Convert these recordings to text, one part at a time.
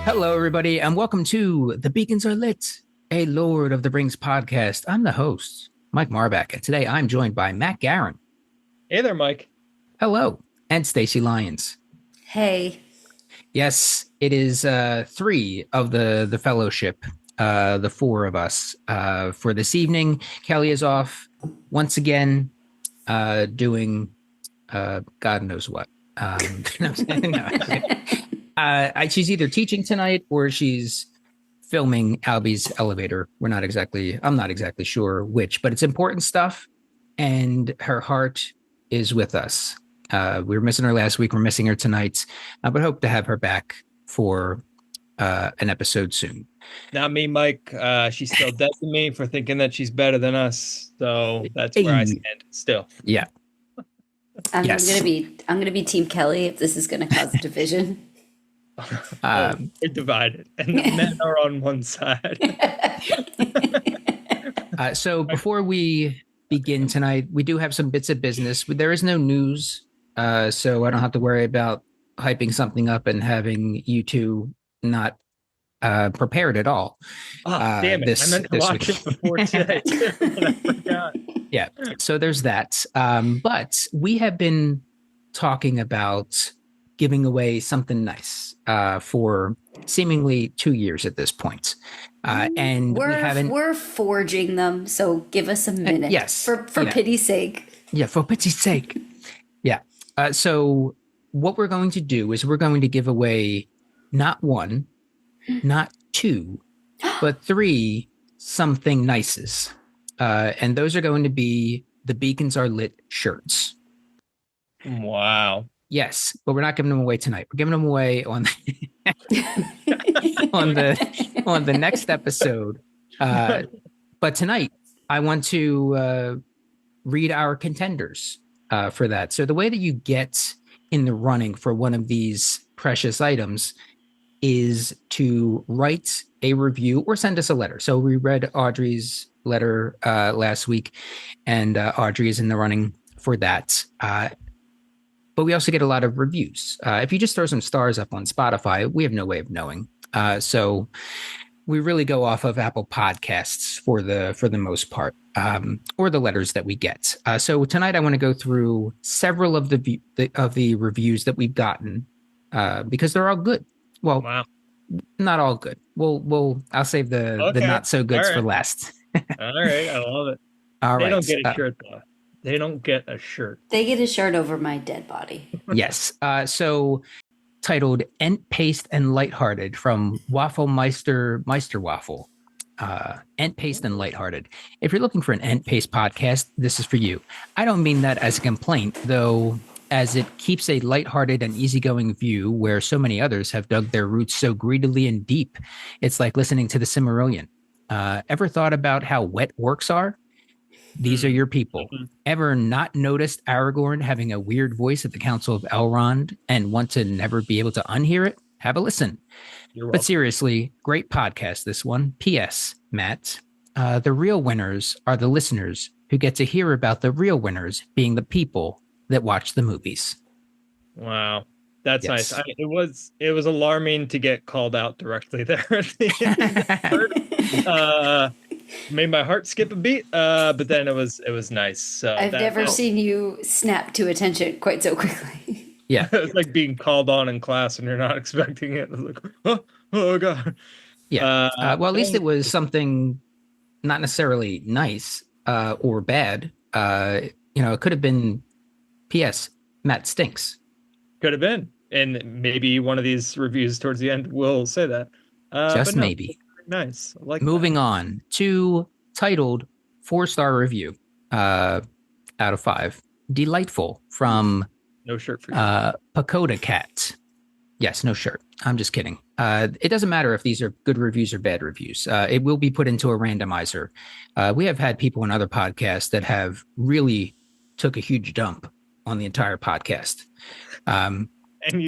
Hello, everybody, and welcome to The Beacons Are Lit, a Lord of the Rings podcast. I'm the host, Mike Marback, and today I'm joined by Matt Guerin. Hey there, Mike. Hello, and Stacey Lyons. Hey. Yes, it is three of the fellowship, the four of us for this evening. Kelly is off once again, doing God knows what. She's either teaching tonight or she's filming Albie's elevator. I'm not exactly sure which, but it's important stuff. And her heart is with us. We were missing her last week. We're missing her tonight, but hope to have her back for an episode soon. Not me, Mike. She's still dead to me for thinking that she's better than us. So that's where I stand still. Yeah. I'm gonna be Team Kelly if this is gonna cause a division. We're divided, and the men are on one side. So before we begin tonight, we do have some bits of business. There is no news, so I don't have to worry about hyping something up and having you two not prepared at all. Oh, damn it. I meant to watch it before today, and I forgot. Yeah, so there's that. But we have been talking about giving away something nice for seemingly 2 years at this point. And we're forging them, so give us a minute. Yes. For pity's sake. Yeah, for pity's sake. Yeah. So what we're going to do is we're going to give away not one, not two, but three something nices. And those are going to be the Beacons Are Lit shirts. Wow. Yes, but we're not giving them away tonight. We're giving them away on on the next episode. But tonight, I want to read our contenders for that. So the way that you get in the running for one of these precious items is to write a review or send us a letter. So we read Audrey's letter last week, and Audrey is in the running for that. But we also get a lot of reviews. If you just throw some stars up on Spotify, we have no way of knowing. So we really go off of Apple Podcasts for the most part, or the letters that we get. So tonight I want to go through several of the reviews that we've gotten because they're all good. Well, wow. Not all good. I'll save the not so goods for last. All right, I love it. All right. They don't get a shirt though. They don't get a shirt. They get a shirt over my dead body. Yes. So titled Ent Paste and Lighthearted from Waffle Meister Waffle. Ent Paste and Lighthearted. If you're looking for an Ent Paste podcast, this is for you. I don't mean that as a complaint, though, as it keeps a lighthearted and easygoing view where so many others have dug their roots so greedily and deep. It's like listening to the Silmarillion. Ever thought about how wet orcs are? These are your people. Ever not noticed Aragorn having a weird voice at the Council of Elrond and want to never be able to unhear it? Have a listen. But seriously, great podcast, this one. P.S. Matt, the real winners are the listeners who get to hear about the real winners being the people that watch the movies. Wow. That's nice. It was alarming to get called out directly there at the end. Made my heart skip a beat, but then it was nice. So I've never seen you snap to attention quite so quickly. Yeah. It's like being called on in class and you're not expecting it. It's like, oh God. Yeah. Well, at least it was something not necessarily nice or bad. It could have been P.S. Matt stinks. Could have been. And maybe one of these reviews towards the end will say that. Just maybe. Nice. I like Moving on to titled 4-star review out of 5. Delightful from No Shirt for You. Pagoda Cat. Yes, no shirt. I'm just kidding. It doesn't matter if these are good reviews or bad reviews. It will be put into a randomizer. We have had people on other podcasts that have really took a huge dump on the entire podcast. And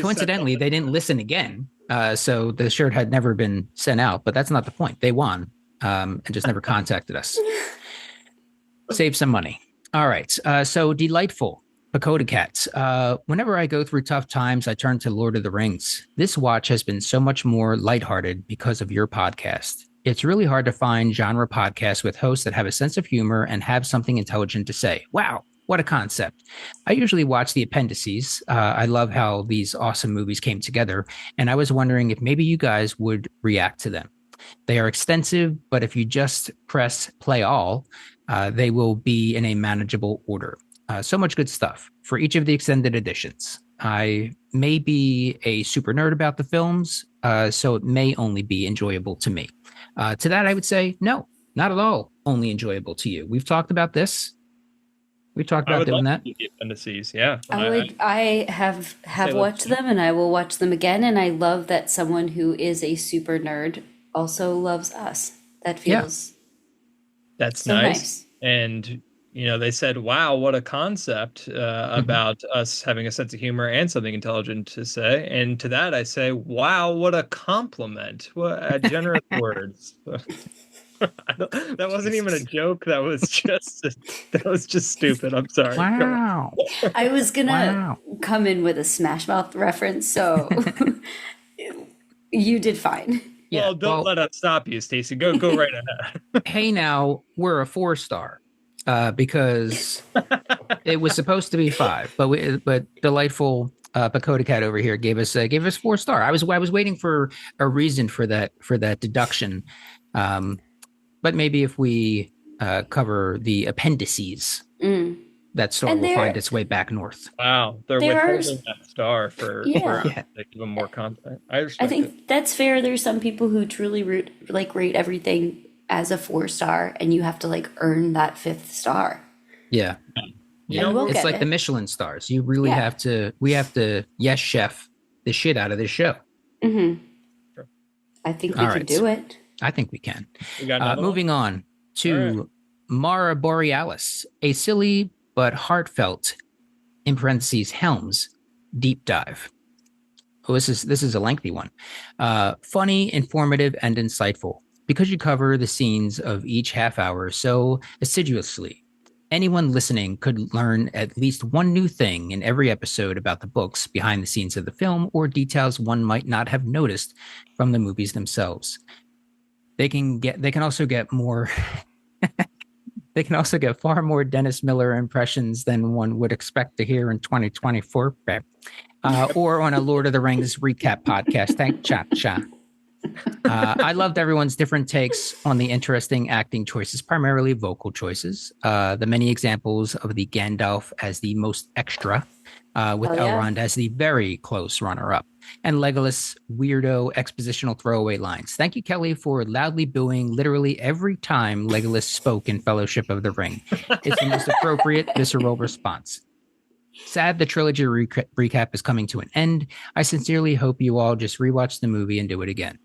coincidentally, they didn't listen again. So the shirt had never been sent out, but that's not the point. They won and just never contacted us. Save some money. All right. So Delightful Pagoda Cats. Whenever I go through tough times, I turn to Lord of the Rings. This watch has been so much more lighthearted because of your podcast. It's really hard to find genre podcasts with hosts that have a sense of humor and have something intelligent to say. Wow, what a concept. I usually watch the appendices. I love how these awesome movies came together, and I was wondering if maybe you guys would react to them. They are extensive, but if you just press play all, they will be in a manageable order. So much good stuff for each of the extended editions. I may be a super nerd about the films, so it may only be enjoyable to me. To that, I would say, no, not at all only enjoyable to you. We've talked about this. We've talked about doing that. The appendices, yeah. I have watched them, and I will watch them again. And I love that someone who is a super nerd also loves us. That feels that's so nice. And they said, wow, what a concept about us having a sense of humor and something intelligent to say. And to that, I say, wow, what a compliment. What generous words. That wasn't even a joke. That was just stupid. I'm sorry. Wow. I was going to come in with a Smash Mouth reference, so you did fine. Yeah, don't let us stop you, Stacey. Go right ahead. Hey, now we're a 4-star. Because it was supposed to be 5, but delightful Pagoda Cat over here gave us 4-star. I was waiting for a reason for that deduction, but maybe if we cover the appendices, that star will find its way back north. Wow, they're withholding that star for to give them more content. I think that's fair. There's some people who truly rate everything as a 4-star, and you have to earn that 5th star. Yeah. It's like the Michelin stars. You really have to. We have to yes chef the shit out of this show. Mm-hmm. Sure. I think we can do it. I think we can. Moving on to Mara Borealis, a silly but heartfelt (in parentheses Helms) deep dive. Oh, this is a lengthy one. Funny, informative, and insightful. Because you cover the scenes of each half hour so assiduously, anyone listening could learn at least one new thing in every episode about the books behind the scenes of the film or details one might not have noticed from the movies themselves. They can also get more they can also get far more Dennis Miller impressions than one would expect to hear in 2024 or on a Lord of the Rings recap podcast. Thank cha. I loved everyone's different takes on the interesting acting choices, primarily vocal choices. The many examples of the Gandalf as the most extra, with Elrond as the very close runner-up, and Legolas' weirdo expositional throwaway lines. Thank you, Kelly, for loudly booing literally every time Legolas spoke in Fellowship of the Ring. It's the most appropriate, visceral response. Sad the trilogy recap is coming to an end. I sincerely hope you all just rewatch the movie and do it again.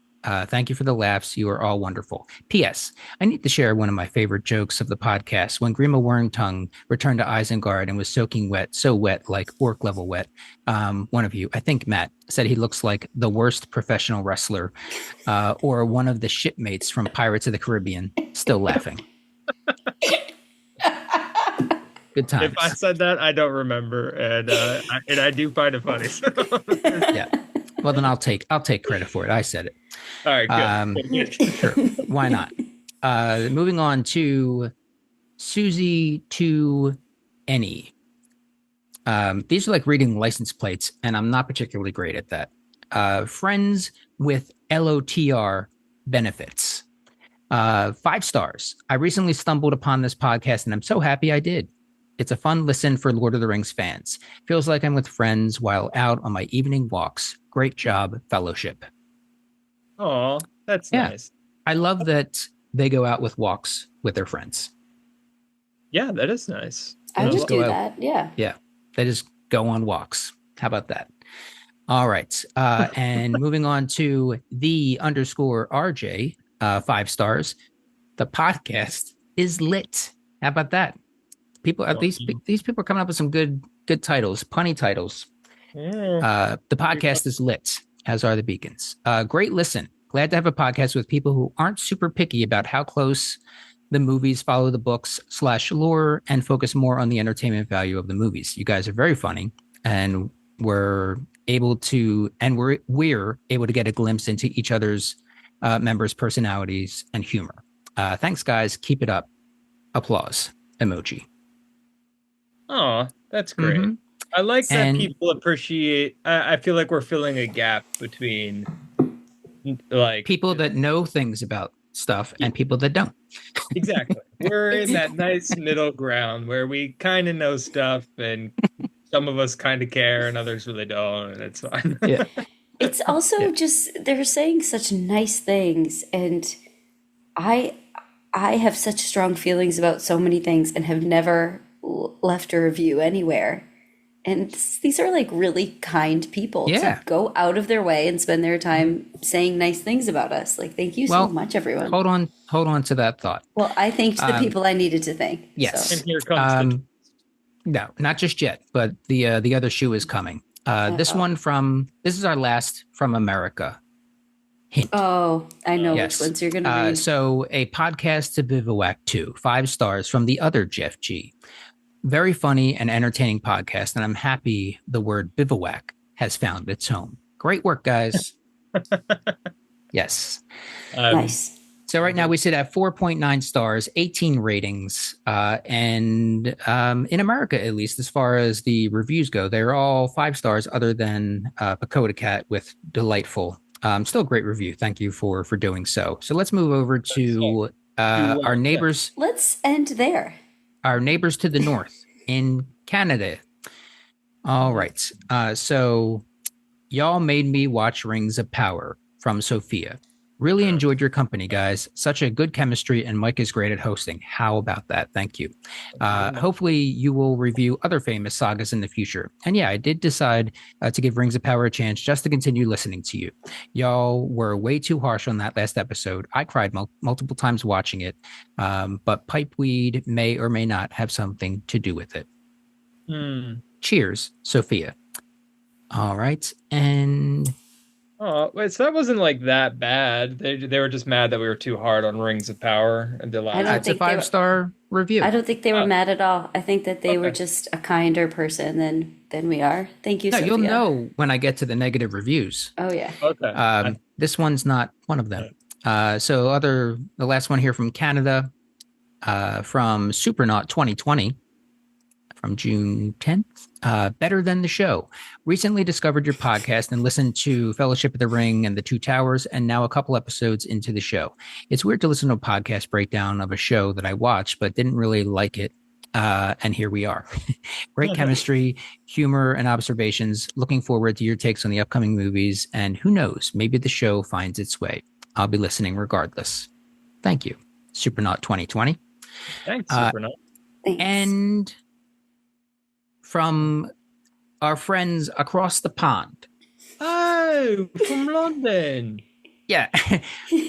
Thank you for the laughs. You are all wonderful. P.S. I need to share one of my favorite jokes of the podcast. When Grima Wormtongue returned to Isengard and was soaking wet, so wet, like orc level wet, one of you, I think Matt, said he looks like the worst professional wrestler or one of the shipmates from Pirates of the Caribbean. Still laughing. Good times. If I said that, I don't remember, and I do find it funny. So. Yeah. Well, then I'll take credit for it. I said it. All right, good. Sure. Why not? Moving on to Susie to Any. These are like reading license plates, and I'm not particularly great at that. Friends with LOTR benefits. 5 stars. I recently stumbled upon this podcast, and I'm so happy I did. It's a fun listen for Lord of the Rings fans. Feels like I'm with friends while out on my evening walks. Great job, Fellowship. Oh, that's nice. I love that they go out with walks with their friends. Yeah, that is nice. I would do that. Yeah. Yeah. They just go on walks. How about that? All right. And moving on to the _RJ, 5 stars. The podcast is lit. How about that? People, these people are coming up with some good titles, punny titles. The podcast is lit, as are the beacons. Great listen. Glad to have a podcast with people who aren't super picky about how close the movies follow the books / lore and focus more on the entertainment value of the movies. You guys are very funny, and we're able to get a glimpse into each other's members' personalities and humor. Thanks, guys. Keep it up. Applause emoji. Oh, that's great. Mm-hmm. I like that people appreciate. I feel like we're filling a gap between like people that know things about stuff and people that don't. Exactly. We're in that nice middle ground where we kind of know stuff and some of us kind of care and others really don't, and it's fine. Yeah. It's also just they're saying such nice things, and I have such strong feelings about so many things and have never left a review anywhere. And these are like really kind people to go out of their way and spend their time saying nice things about us. Like, thank you so much, everyone. Hold on to that thought. Well, I thanked the people I needed to thank. Yes. So. And here comes no, not just yet, but the other shoe is coming. This is our last from America. Hint. Oh, I know which ones you're going to read. So a podcast to bivouac to 5 stars from the other Jeff G. Very funny and entertaining podcast, and I'm happy the word bivouac has found its home. Great work, guys. Yes. Nice. So right now we sit at 4.9 stars, 18 ratings, and in America, at least, as far as the reviews go, they're all 5 stars other than Pacoda Cat with delightful. Still a great review. Thank you for doing so. So let's move over to our neighbors. Let's end there. Our neighbors to the north in Canada. All right. So y'all made me watch Rings of Power from Sophia. Really enjoyed your company, guys. Such a good chemistry, and Mike is great at hosting. How about that? Thank you. Hopefully you will review other famous sagas in the future. And yeah, I did decide to give Rings of Power a chance just to continue listening to you. Y'all were way too harsh on that last episode. I cried multiple times watching it, but pipeweed may or may not have something to do with it. Cheers, Sophia. All right. And... Oh, wait, so that wasn't like that bad. They were just mad that we were too hard on Rings of Power and Delight. It's a 5-star review. I don't think they were mad at all. I think that they were just a kinder person than we are. Thank you, Sophia. You'll know when I get to the negative reviews. Oh, yeah. Okay. This one's not one of them. So the last one here from Canada, from Supernaut 2020, from June 10th. Better than the show. Recently discovered your podcast and listened to Fellowship of the Ring and The Two Towers, and now a couple episodes into the show. It's weird to listen to a podcast breakdown of a show that I watched, but didn't really like it. And here we are. Great chemistry, humor, and observations. Looking forward to your takes on the upcoming movies. And who knows, maybe the show finds its way. I'll be listening regardless. Thank you. Supernaut 2020. Thanks, Supernaut. Thanks. And from our friends across the pond. Oh, from London. Yeah.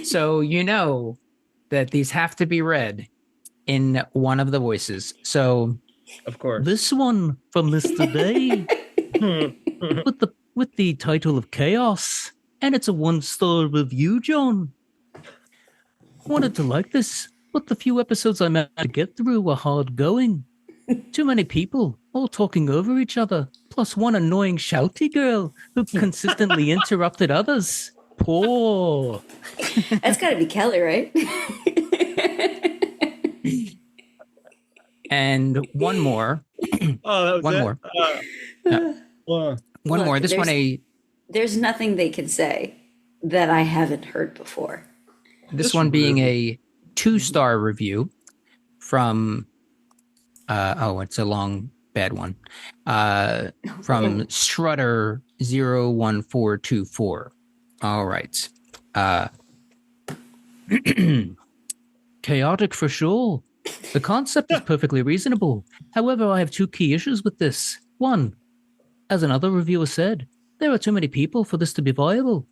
So you know that these have to be read in one of the voices. So of course. This one from Mr. Day with the title of Chaos. And it's a 1-star review, John. Wanted to like this, but the few episodes I managed to get through were hard going. Too many people, all talking over each other, plus one annoying shouty girl who consistently interrupted others. Poor. That's got to be Kelly, right? And one more. Oh, that was one it? more. One Look, more. This one There's nothing they can say that I haven't heard before. This one being a 2-star review from it's a long bad one. From Strutter 01424. All right. Chaotic for sure. The concept is perfectly reasonable. However, I have 2 key issues with this. 1, as another reviewer said, there are too many people for this to be viable.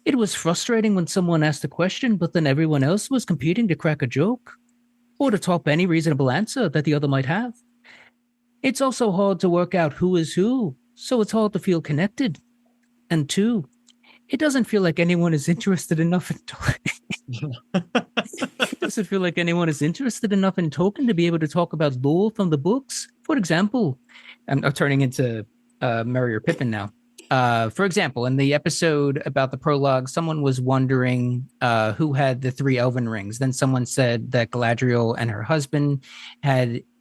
It was frustrating when someone asked a question, but then everyone else was competing to crack a joke or to top any reasonable answer that the other might have. It's also hard to work out who is who, so it's hard to feel connected. And 2, it doesn't feel like anyone is interested enough in talking. doesn't feel like anyone is interested enough in Tolkien to be able to talk about lore from the books. For example, I'm turning into Merry or Pippin now. For example, in the episode about the prologue, someone was wondering who had the 3 elven rings. Then someone said that Galadriel and her husband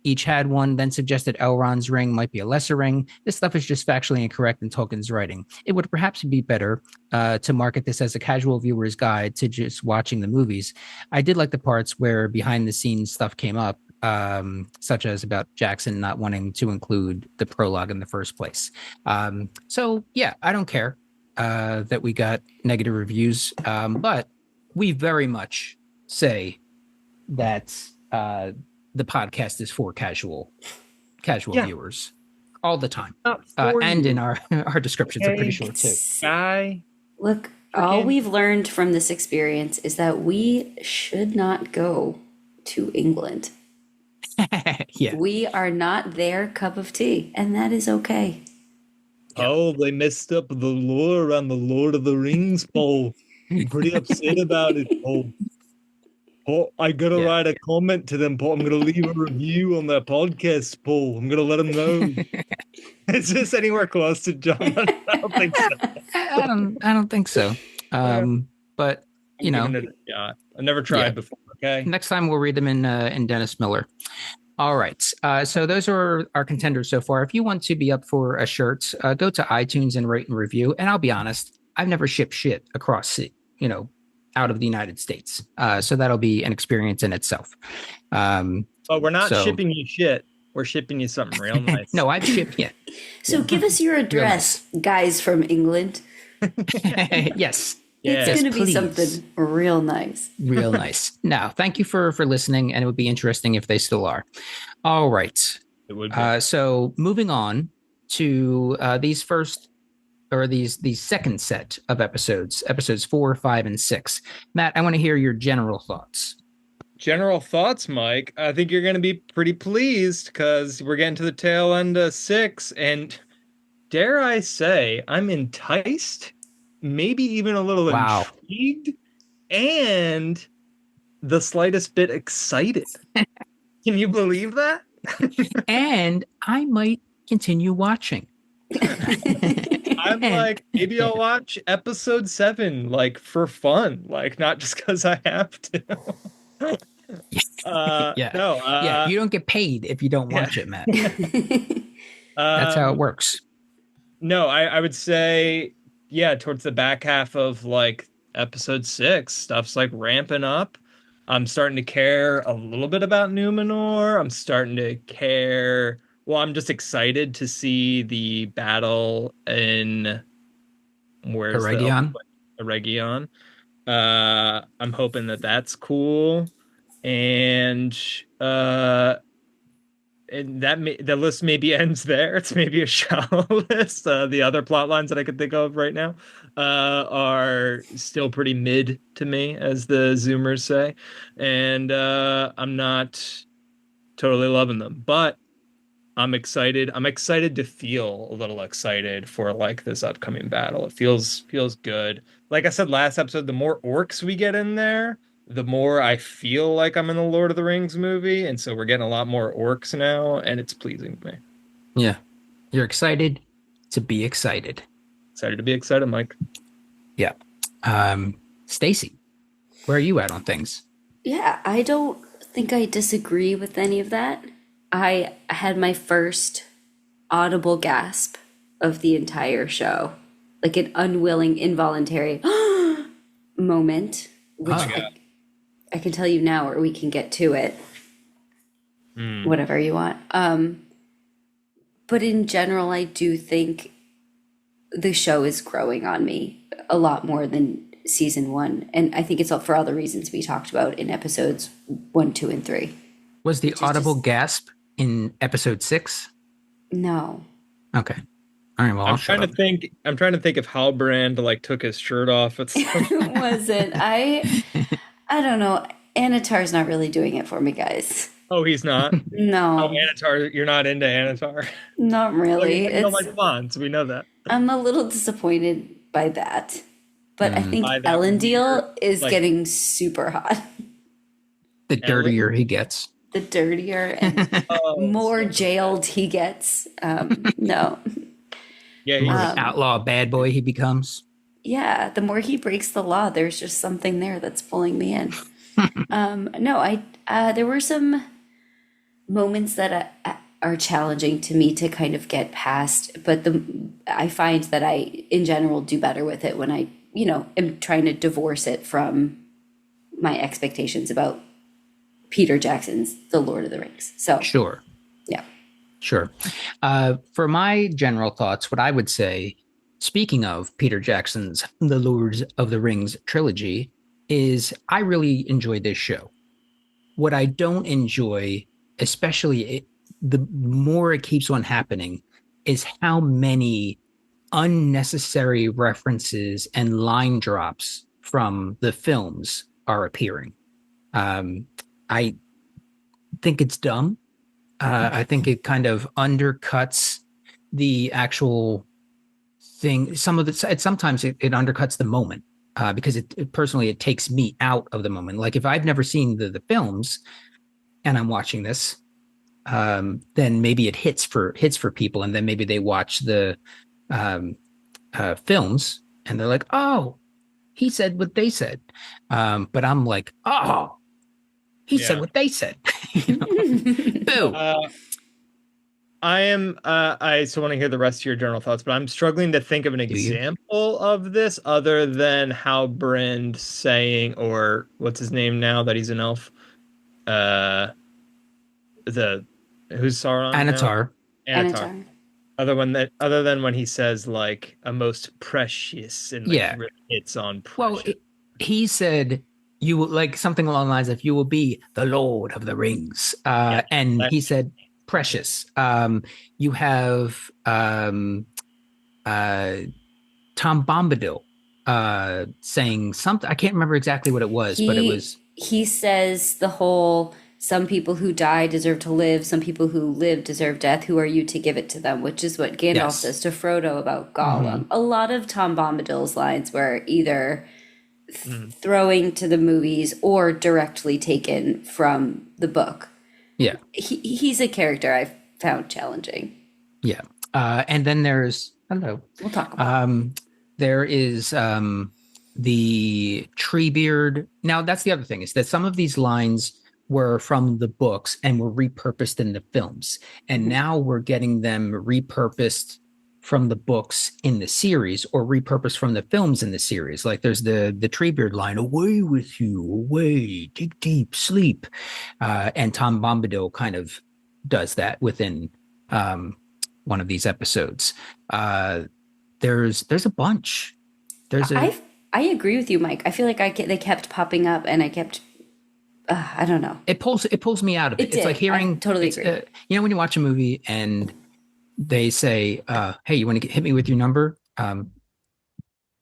each had one, then suggested Elrond's ring might be a lesser ring. This stuff is just factually incorrect in Tolkien's writing. It would perhaps be better to market this as a casual viewer's guide to just watching the movies. I did like the parts where behind the scenes stuff came up, such as about Jackson not wanting to include the prologue in the first place. So yeah, I don't care that we got negative reviews, but we very much say that the podcast is for casual viewers all the time, and in our descriptions, I'm pretty sure too. Look, all we've learned from this experience is that we should not go to England. Yeah, we are not their cup of tea, and that is okay. Oh, they messed up the lore around the Lord of the Rings, Paul. I'm pretty upset about it, Paul. Paul, I gotta write a comment to them, Paul. I'm gonna leave a review on their podcast, Paul. I'm gonna let them know. Is this anywhere close to John? I don't think so. I don't think so. But you know, I never tried before. Okay, next time we'll read them in Dennis Miller. All right. So those are our contenders so far. If you want to be up for a shirt, go to iTunes and rate and review. And I'll be honest, I've never shipped shit across, out of the United States. So that'll be an experience in itself. But we're not shipping you shit. We're shipping you something real nice. No, I've shipped yet. So give us your address, guys from England. Yes. It's going to be something real nice. Real nice. Now, thank you for listening, and it would be interesting if they still are. All right. It would be. So moving on to these second set of episodes 4, 5, and 6. Matt, I want to hear your general thoughts. General thoughts, Mike. I think you're going to be pretty pleased because we're getting to the tail end of 6, and dare I say, I'm enticed, maybe even a little intrigued, and the slightest bit excited. Can you believe that? And I might continue watching. I'm like, maybe I'll watch episode 7, like, for fun, like, not just because I have to. You don't get paid if you don't watch it, Matt. That's how it works. No, I would say, towards the back half of, like, episode 6, stuff's, like, ramping up. I'm starting to care a little bit about Numenor. I'm starting to care... Well, I'm just excited to see the battle in Eregion. Eregion. I'm hoping that that's cool, and the list maybe ends there. It's maybe a shallow list. The other plot lines that I could think of right now are still pretty mid to me, as the Zoomers say, and I'm not totally loving them, but I'm excited. I'm excited to feel a little excited for, like, this upcoming battle. It feels good. Like I said last episode, the more orcs we get in there, the more I feel like I'm in the Lord of the Rings movie. And so we're getting a lot more orcs now, and it's pleasing to me. Yeah. You're excited to be excited. Excited to be excited, Mike. Yeah. Stacy, where are you at on things? Yeah, I don't think I disagree with any of that. I had my first audible gasp of the entire show, like an unwilling, involuntary moment, which I can tell you now, or we can get to it, whatever you want. But in general, I do think the show is growing on me a lot more than season 1. And I think it's for all the reasons we talked about in episodes 1, 2, and 3. Was the audible gasp in episode 6? No. Okay. All right. Well, I'm trying to think if Halbrand, like, took his shirt off at some point. Was it? I don't know. Annatar's not really doing it for me, guys. Oh, he's not? No. Oh, Annatar, you're not into Annatar? Not really. You don't like blondes, we know that. I'm a little disappointed by that. But I think Elendil is, like, getting super hot. The dirtier he gets. The dirtier and more jailed he gets. No. Yeah, The more he's, of an outlaw bad boy he becomes. Yeah, the more he breaks the law, there's just something there that's pulling me in. No, there were some moments that are challenging to me to kind of get past, but I find that I, in general, do better with it when I, am trying to divorce it from my expectations about Peter Jackson's The Lord of the Rings. So Sure. Yeah. Sure. For my general thoughts, what I would say, speaking of Peter Jackson's The Lord of the Rings trilogy, is I really enjoyed this show. What I don't enjoy, especially the more it keeps on happening, is how many unnecessary references and line drops from the films are appearing. I think it's dumb. I think it kind of undercuts the actual thing. Sometimes it undercuts the moment because personally it takes me out of the moment. Like if I've never seen the films and I'm watching this, then maybe it hits for people, and then maybe they watch the films and they're like, oh, he said what they said. But I'm like, oh, he said what they said. Boo. I still want to hear the rest of your general thoughts, but I'm struggling to think of an example of this other than Halbrand saying, or what's his name now that he's an elf? Who's Sauron? Annatar. Annatar. Other than when he says like a most precious and like really hits on precious. Well, he said you will, like something along the lines of, you will be the Lord of the Rings. And he said precious. You have Tom Bombadil saying something. I can't remember exactly what it was, but it was. He says the whole, some people who die deserve to live, some people who live deserve death. Who are you to give it to them? Which is what Gandalf says to Frodo about Gollum. A lot of Tom Bombadil's lines were either throwing to the movies or directly taken from the book. Yeah. He's a character I've found challenging. Yeah. And then there's, hello. We'll talk about there is the Treebeard. Now, that's the other thing, is that some of these lines were from the books and were repurposed in the films. And now we're getting them repurposed from the books in the series, or repurposed from the films in the series. Like there's the Treebeard line, away with you, away, dig deep, sleep. And Tom Bombadil kind of does that within one of these episodes. There's a bunch. I agree with you, Mike. I feel like they kept popping up, and I kept I don't know. It pulls me out of it. It's like hearing. I totally agree. When you watch a movie and they say, "Hey, you want to hit me with your number?" I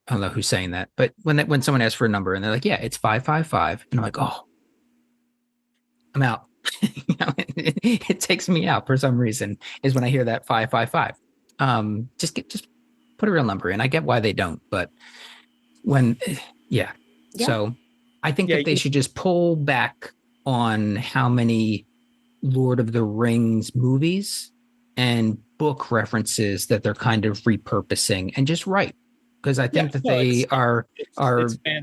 don't know who's saying that, but when someone asks for a number and they're like, "Yeah, it's 555," and I'm like, "Oh, I'm out." It takes me out for some reason. Is when I hear that 555. Just put a real number in. I get why they don't, but when, yeah. So I think that they should just pull back on how many Lord of the Rings movies and book references that they're kind of repurposing, and just write, because I think that they are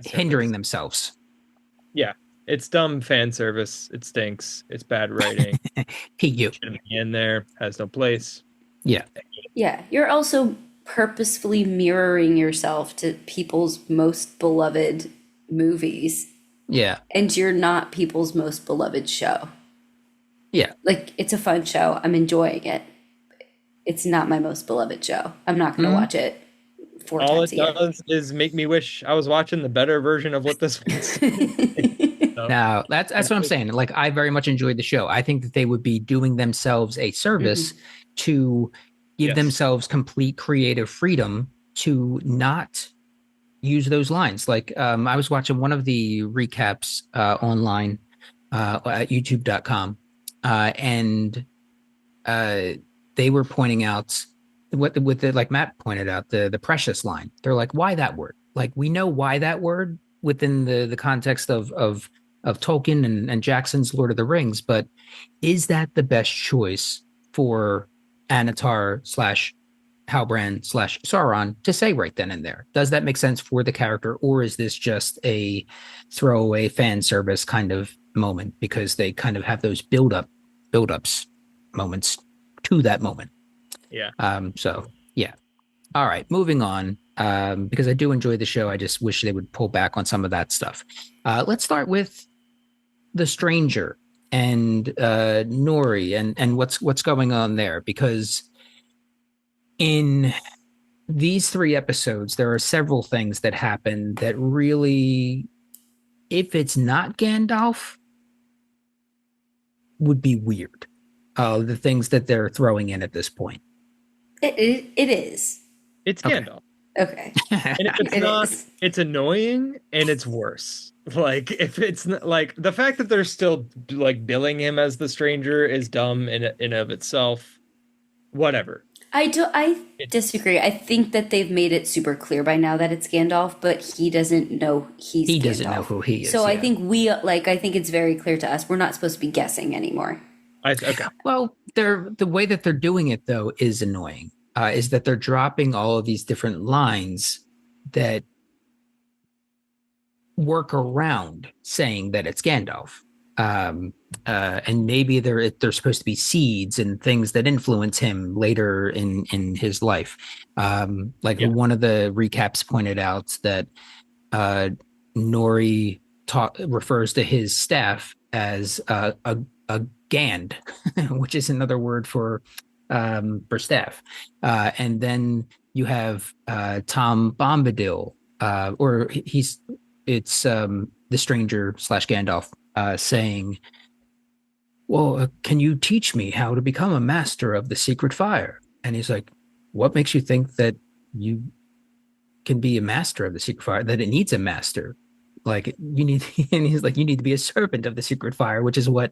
hindering themselves. Yeah, it's dumb fan service. It stinks. It's bad writing. You shouldn't be in there. Has no place. Yeah. Yeah, you're also purposefully mirroring yourself to people's most beloved movies. Yeah. And you're not people's most beloved show. Yeah. Like, it's a fun show. I'm enjoying it. It's not my most beloved show. I'm not going to watch it 4 All times a year. All it does is make me wish I was watching the better version of what this was. Now, that's what I'm saying. Like, I very much enjoyed the show. I think that they would be doing themselves a service to give themselves complete creative freedom to not use those lines. Like, I was watching one of the recaps online at youtube.com, and they were pointing out like Matt pointed out, the precious line. They're like, why that word? Like, we know why that word within the context of Tolkien and Jackson's Lord of the Rings, but is that the best choice for Annatar slash Halbrand slash Sauron to say right then and there? Does that make sense for the character, or is this just a throwaway fan service kind of moment because they kind of have those build-ups moments to that moment? Yeah. So yeah. All right, moving on. Because I do enjoy the show. I just wish they would pull back on some of that stuff. Let's start with the stranger and Nori and what's going on there, because in these 3 episodes there are several things that happen that really, if it's not Gandalf, would be weird. The things that they're throwing in at this point. It is. It's Gandalf. Okay. And if it's not, it's annoying and it's worse. Like, if it's not, like, the fact that they're still like billing him as the stranger is dumb in of itself. Whatever. I disagree. I think that they've made it super clear by now that it's Gandalf, but he doesn't know he doesn't know who he is. So I think I think it's very clear to us. We're not supposed to be guessing anymore. Okay. Well, the way that they're doing it though is annoying. Is that they're dropping all of these different lines that work around saying that it's Gandalf. And maybe they're supposed to be seeds and things that influence him later in his life. One of the recaps pointed out that Nori refers to his staff as a Gand, which is another word for staff. And then you have Tom Bombadil, it's the stranger slash Gandalf saying, well, can you teach me how to become a master of the secret fire? And he's like, what makes you think that you can be a master of the secret fire, that it needs a master? Like, you need, and he's like, you need to be a servant of the secret fire, which is what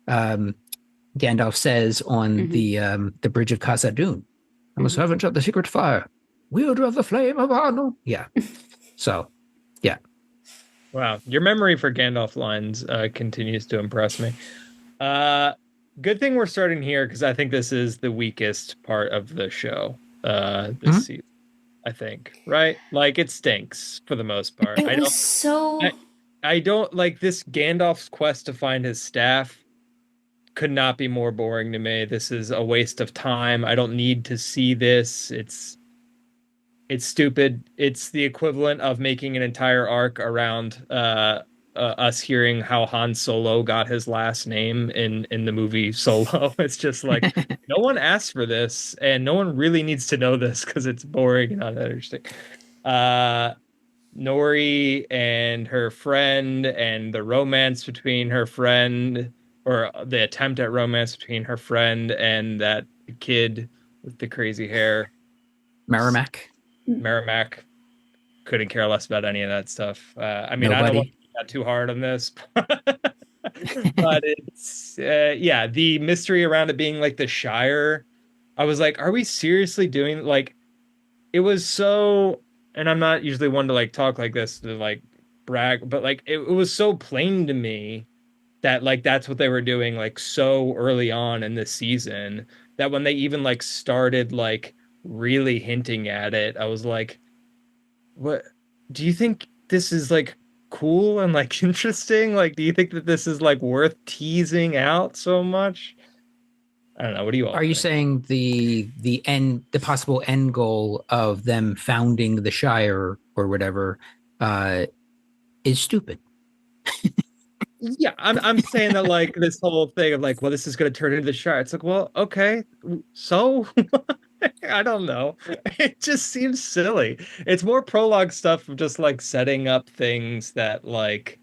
Gandalf says on the bridge of Khazad-dûm. I'm a servant of the secret fire, wielder of the flame of Arnor. Yeah. So, yeah. Wow, your memory for Gandalf lines continues to impress me. Good thing we're starting here, because I think this is the weakest part of the show this season. I think, right? Like, it stinks for the most part. I don't like this. Gandalf's quest to find his staff could not be more boring to me. This is a waste of time. I don't need to see this. It's stupid. It's the equivalent of making an entire arc around us hearing how Han Solo got his last name in the movie Solo. It's just like, no one asked for this, and no one really needs to know this because it's boring and not interesting. Nori and her friend, and the romance between her friend, or the attempt at romance between her friend and that kid with the crazy hair. Merrimack. Couldn't care less about any of that stuff. I mean, Nobody. I don't want to get too hard on this, but it's the mystery around it being like the Shire. I was like, are we seriously doing, like, it was so, and I'm not usually one to like talk like this to like brag, but like it was so plain to me that like that's what they were doing like so early on in this season, that when they even like started like really hinting at it, I was like, what do you think this is like cool and like interesting? Like, do you think that this is like worth teasing out so much? I don't know. What do you all Are think? you saying the possible end goal of them founding the Shire or whatever is stupid? Yeah, I'm saying that like this whole thing of like, well, this is going to turn into the Shire. It's like, well, okay, so I don't know. It just seems silly. It's more prologue stuff of just like setting up things that like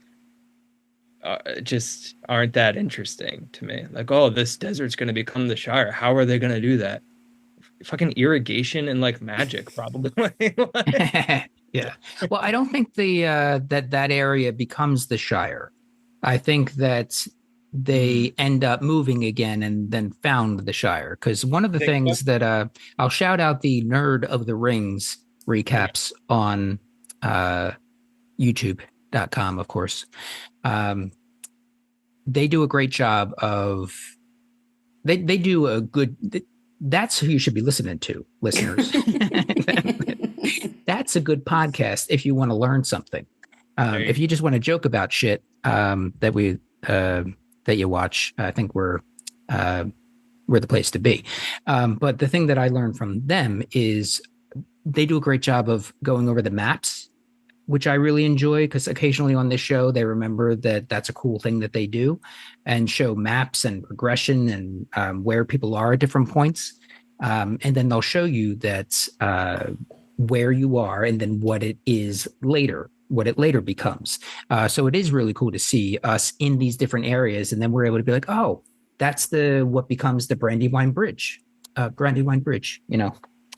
just aren't that interesting to me. Like, oh, this desert's going to become the Shire. How are they going to do that? Fucking irrigation and like magic, probably. Yeah. Well, I don't think that area becomes the Shire. I think that they end up moving again and then found the Shire. Because one of the things that I'll shout out the Nerd of the Rings recaps on YouTube. com, of course. They do a great job of they do a good. That's who you should be listening to, listeners. That's a good podcast if you want to learn something. If you just want to joke about shit that you watch, I think we're the place to be. But the thing that I learned from them is they do a great job of going over the maps, which I really enjoy, because occasionally on this show, they remember that that's a cool thing that they do, and show maps and progression and where people are at different points. And then they'll show you that where you are and then what it is later, what it later becomes. So it is really cool to see us in these different areas. And then we're able to be like, oh, that's what becomes the Brandywine Bridge, you know.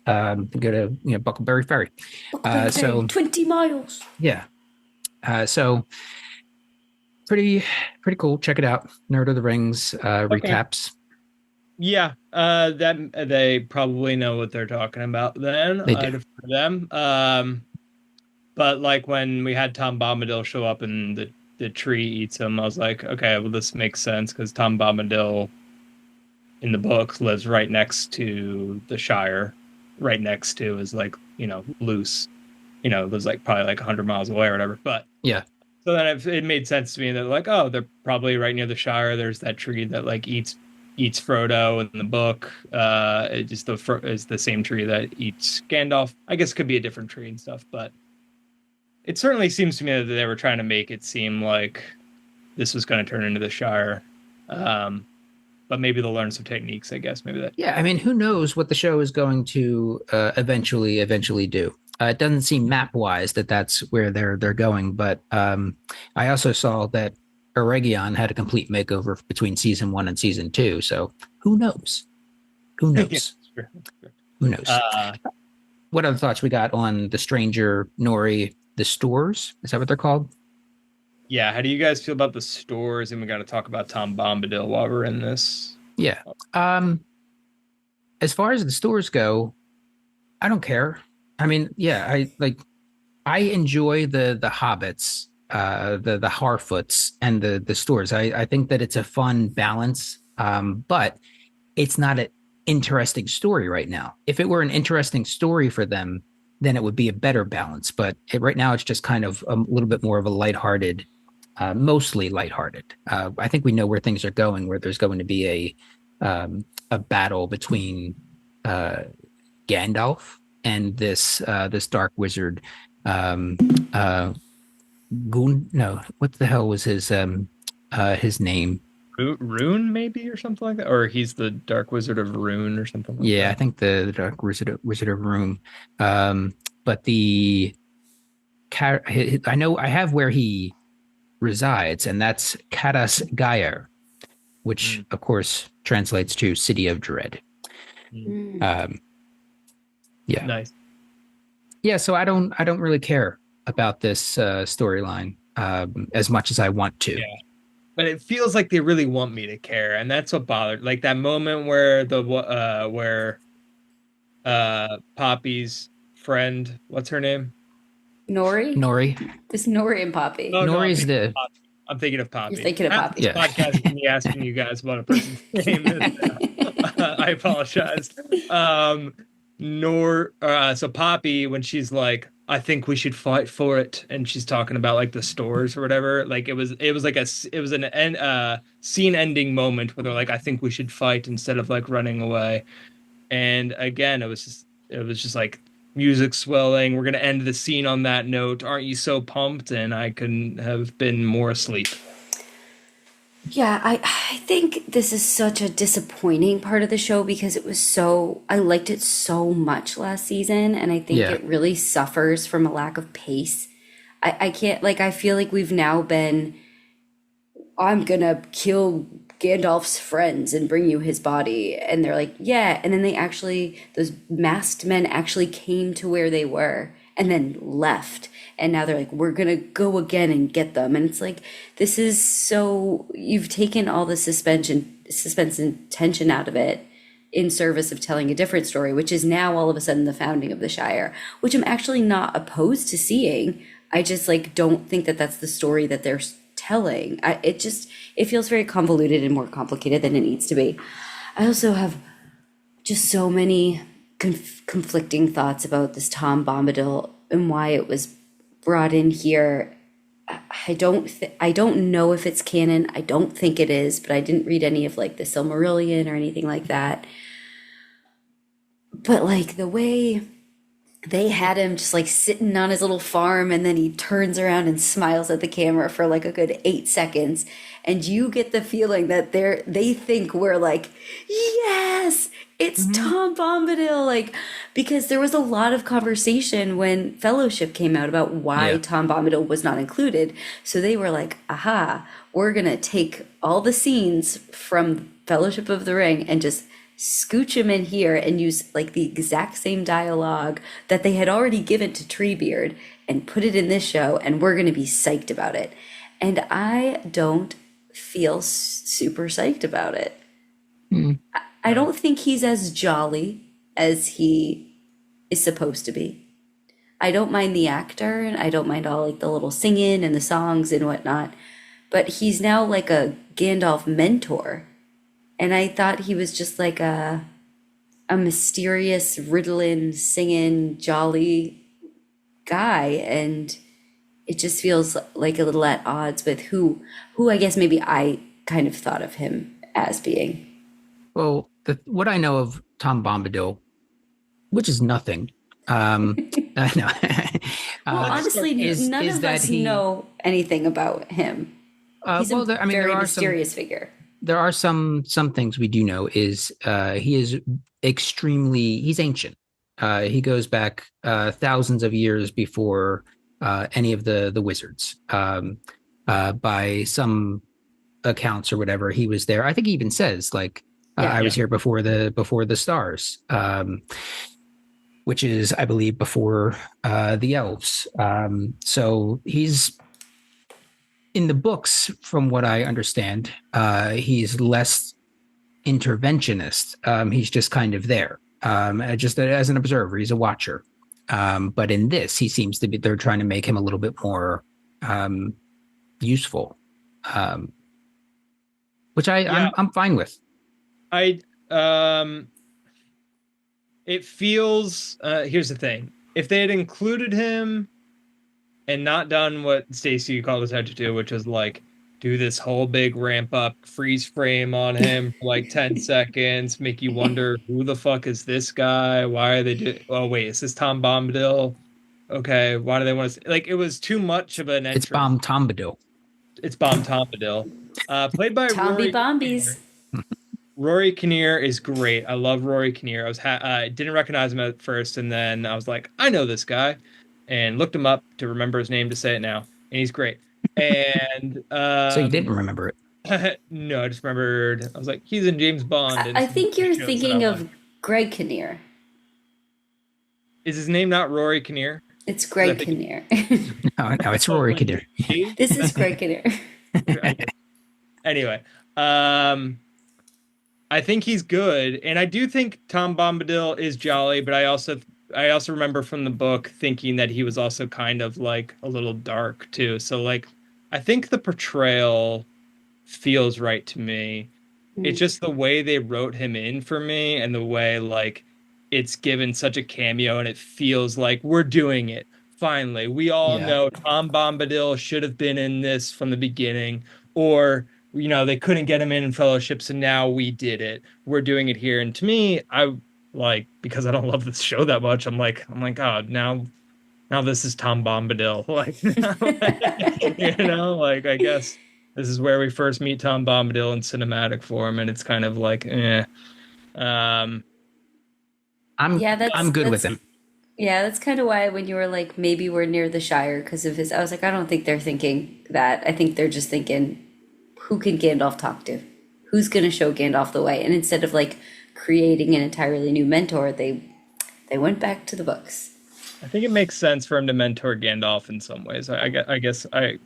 Go to Buckleberry Ferry. So 20 miles. Yeah. So pretty cool. Check it out. Nerd of the Rings recaps. Yeah, that they probably know what they're talking about. Then They do. For them. But like when we had Tom Bombadil show up and the tree eats him, I was like, okay, well this makes sense because Tom Bombadil in the book lives right next to the Shire. Right next to is like, loose, lives like probably like 100 miles away or whatever. But yeah. So then it made sense to me that like, oh, they're probably right near the Shire. There's that tree that like eats Frodo in the book. It just is the same tree that eats Gandalf. I guess it could be a different tree and stuff, but it certainly seems to me that they were trying to make it seem like this was going to turn into the Shire. But maybe they'll learn some techniques, I guess. Maybe that. Yeah, I mean, who knows what the show is going to eventually do. It doesn't seem map-wise that's where they're going, but I also saw that Eregion had a complete makeover between season 1 and season 2. So who knows? Who knows? Sure. Who knows? What other thoughts we got on the Stranger, Nori, the stores? Is that what they're called? Yeah, how do you guys feel about the stores? And we got to talk about Tom Bombadil while we're in this. Yeah. As far as the stores go, I don't care. I mean, yeah, I enjoy the hobbits, the Harfoots and the stores. I think that it's a fun balance, but it's not an interesting story right now. If it were an interesting story for them, then it would be a better balance. But right now, it's just kind of a little bit more of a lighthearted. Mostly lighthearted. I think we know where things are going, where there's going to be a battle between Gandalf and this dark wizard. What the hell was his name? Rune, maybe, or something like that, or he's the Dark Wizard of Rune, or something like that. Yeah, I think the Dark Wizard of Rune. But I know I have where he resides, and that's Cadas Gaer, which of course translates to City of Dread. Yeah, nice. Yeah, so I don't really care about this storyline as much as I want to. Yeah. But it feels like they really want me to care, and that's what bothered. Like that moment where Poppy's friend, what's her name? Nori. It's Nori and Poppy. Oh, Nori's no, I'm thinking of Poppy. You're thinking of Poppy. This podcast is me asking you guys what a person's name is. I apologize. So Poppy, when she's like, I think we should fight for it, and she's talking about like the stores or whatever. Like it was an scene ending moment where they're like, I think we should fight instead of like running away. And again, it was just like music swelling. We're gonna end the scene on that note. Aren't you so pumped? And I couldn't have been more asleep. Yeah, I think this is such a disappointing part of the show because I liked it so much last season, and I think it really suffers from a lack of pace. I can't, I feel like we've now been, I'm gonna kill Gandalf's friends and bring you his body. And they're like, yeah. And then those masked men actually came to where they were and then left. And now they're like, we're going to go again and get them. And it's like, this is so, you've taken all the suspense and tension out of it in service of telling a different story, which is now all of a sudden the founding of the Shire, which I'm actually not opposed to seeing. I just like don't think that that's the story that they're telling. It feels very convoluted and more complicated than it needs to be. I also have just so many conflicting thoughts about this Tom Bombadil and why it was brought in here. I don't know if it's canon. I don't think it is, but I didn't read any of like the Silmarillion or anything like that. But like the way they had him just like sitting on his little farm, and then he turns around and smiles at the camera for like a good 8 seconds, and you get the feeling that they think we're like, yes, it's Tom Bombadil, like, because there was a lot of conversation when Fellowship came out about why Tom Bombadil was not included. So they were like, aha, we're gonna take all the scenes from Fellowship of the Ring and just scooch him in here and use like the exact same dialogue that they had already given to Treebeard and put it in this show, and we're going to be psyched about it. And I don't feel super psyched about it. I don't think he's as jolly as he is supposed to be. I don't mind the actor, and I don't mind all like the little singing and the songs and whatnot, but he's now like a Gandalf mentor. And I thought he was just like a mysterious, riddling, singing, jolly guy. And it just feels like a little at odds with who I guess maybe I kind of thought of him as being. Well, what I know of Tom Bombadil, which is nothing. I know. Honestly, none of us know anything about him. He's a very mysterious figure. There are some things we do know is he is he's ancient. He goes back thousands of years before any of the wizards. By some accounts or whatever, he was there. I think he even says like I was here before the stars, which is I believe before the elves. So he's in the books, from what I understand, he's less interventionist. He's just kind of there, just as an observer. He's a watcher. But in this, he seems to be. They're trying to make him a little bit more useful, which I'm fine with. It feels. Here's the thing: if they had included him and not done what Stacey called us out to do, which was like do this whole big ramp up freeze frame on him for like 10 seconds, make you wonder who the fuck is this guy? Why are they doing? Oh wait, is this Tom Bombadil? Okay, why do they want to? Like, it was too much of an entrance. It's Bomb Tombadil. It's Bomb Tombadil, played by Tomby Bombies. Rory Kinnear is great. I love Rory Kinnear. I didn't recognize him at first, and then I was like, I know this guy, and looked him up to remember his name to say it now, and he's great. And so you didn't remember it? No, I just remembered. I was like, he's in James Bond. I think you're thinking of Greg Kinnear. Is his name not Rory Kinnear? It's Greg Kinnear. No, it's Rory Kinnear. This is Greg Kinnear. Anyway, I think he's good, and I do think Tom Bombadil is jolly, but I also remember from the book thinking that he was also kind of like a little dark too. So like, I think the portrayal feels right to me. It's just the way they wrote him in for me, and the way like it's given such a cameo, and it feels like we're doing it. Finally, we all know Tom Bombadil should have been in this from the beginning, or you know, they couldn't get him in Fellowship, so now we did it. We're doing it here. And to me, I like, because I don't love this show that much, I'm like, oh, now this is Tom Bombadil. Like, you know, like, I guess this is where we first meet Tom Bombadil in cinematic form, and it's kind of like, I'm good with him. Yeah, that's kind of why when you were like, maybe we're near the Shire because of his, I was like, I don't think they're thinking that. I think they're just thinking, who can Gandalf talk to? Who's going to show Gandalf the way? And instead of like creating an entirely new mentor, they went back to the books. I think it makes sense for him to mentor Gandalf in some ways. I guess I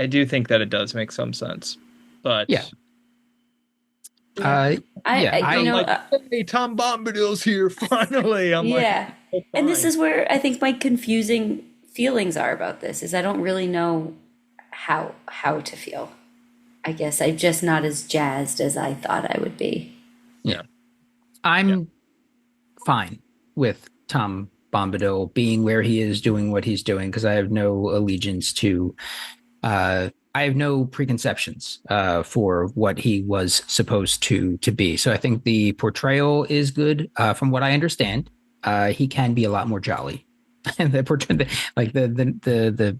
do think that it does make some sense. But yeah. Hey, Tom Bombadil's here finally. I'm like, and this is where I think my confusing feelings are about this is I don't really know how to feel. I guess I'm just not as jazzed as I thought I would be. Yeah. I'm fine with Tom Bombadil being where he is, doing what he's doing, because I have no allegiance to I have no preconceptions for what he was supposed to be. So I think the portrayal is good. From what I understand, he can be a lot more jolly. And the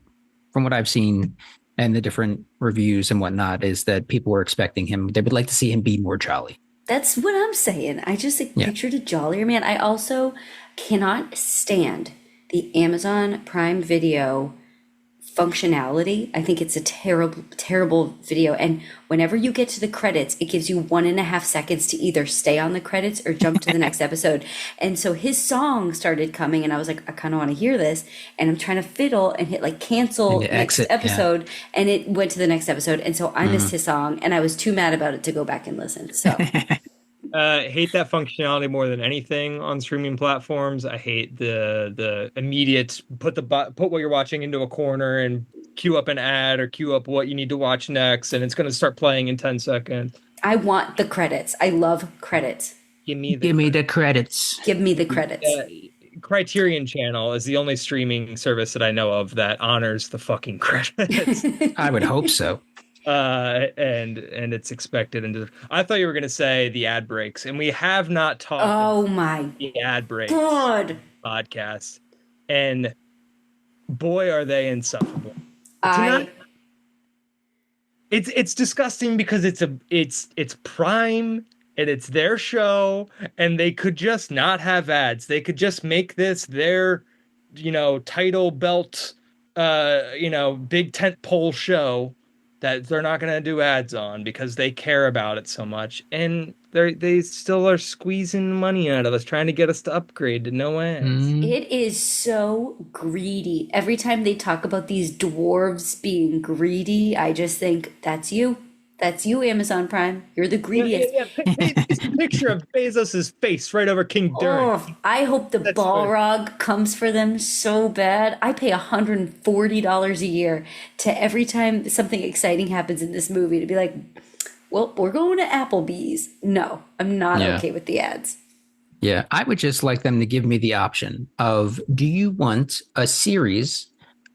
from what I've seen and the different reviews and whatnot is that people were expecting him. They would like to see him be more jolly. That's what I'm saying. I just pictured a jollier man. I also cannot stand the Amazon Prime Video functionality. I think it's a terrible video. And whenever you get to the credits, it gives you 1.5 seconds to either stay on the credits or jump to the next episode. And so his song started coming and I was like, I kind of want to hear this. And I'm trying to fiddle and hit like cancel next episode. And it went to the next episode. And so I missed his song and I was too mad about it to go back and listen. So hate that functionality more than anything on streaming platforms. I hate the immediate put what you're watching into a corner and queue up an ad or queue up what you need to watch next, and it's going to start playing in 10 seconds. I want the credits. I love credits. Give me the credits. Give me the credits. Criterion Channel is the only streaming service that I know of that honors the fucking credits. I would hope so. And it's expected. And I thought you were going to say the ad breaks, and we have not talked. Oh my the ad breaks God podcast, and boy, are they insufferable. It's disgusting because it's Prime and it's their show, and they could just not have ads. They could just make this their, title belt, big tent pole show that they're not going to do ads on because they care about it so much. And they still are squeezing money out of us, trying to get us to upgrade to no ads. It is so greedy. Every time they talk about these dwarves being greedy, I just think, that's you. That's you, Amazon Prime. You're the greediest. It's a picture of Bezos's face right over King Durin. Oh, I hope the Balrog comes for them so bad. I pay $140 a year to every time something exciting happens in this movie to be like, well, we're going to Applebee's. No, I'm not okay with the ads. Yeah, I would just like them to give me the option of, do you want a series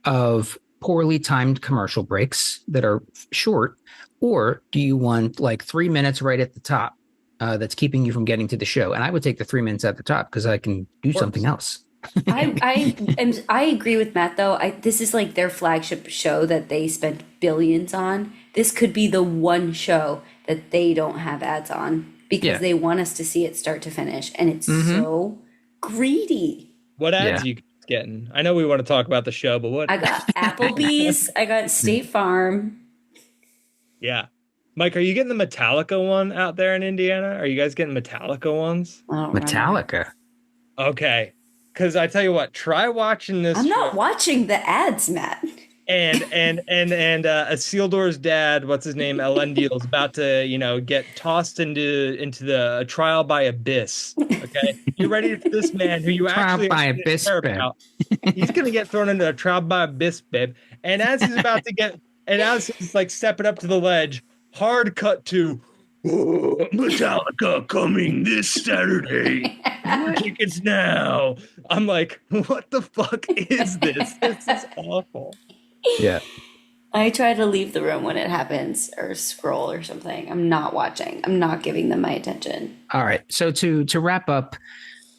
of poorly timed commercial breaks that are short, or do you want like 3 minutes right at the top that's keeping you from getting to the show? And I would take the 3 minutes at the top because I can do something else. I agree with Matt, though. This is like their flagship show that they spent billions on. This could be the one show that they don't have ads on because they want us to see it start to finish. And it's so greedy. What ads are you getting? I know we want to talk about the show, but what? I got Applebee's. I got State Farm. Yeah. Mike, are you getting the Metallica one out there in Indiana? Are you guys getting Metallica ones? Metallica? Okay. Because I tell you what, try watching this I'm not watching the ads, Matt. And Isildur's dad, what's his name, Elendil's about to, get tossed into the trial by abyss. Okay, you ready for this man who you actually care about? He's gonna get thrown into a trial by abyss, babe. And as he's about to get, and as he's like stepping up to the ledge, hard cut to Metallica coming this Saturday. Tickets now. I'm like, what the fuck is this? This is awful. Yeah. I try to leave the room when it happens or scroll or something. I'm not watching. I'm not giving them my attention. All right. So to wrap up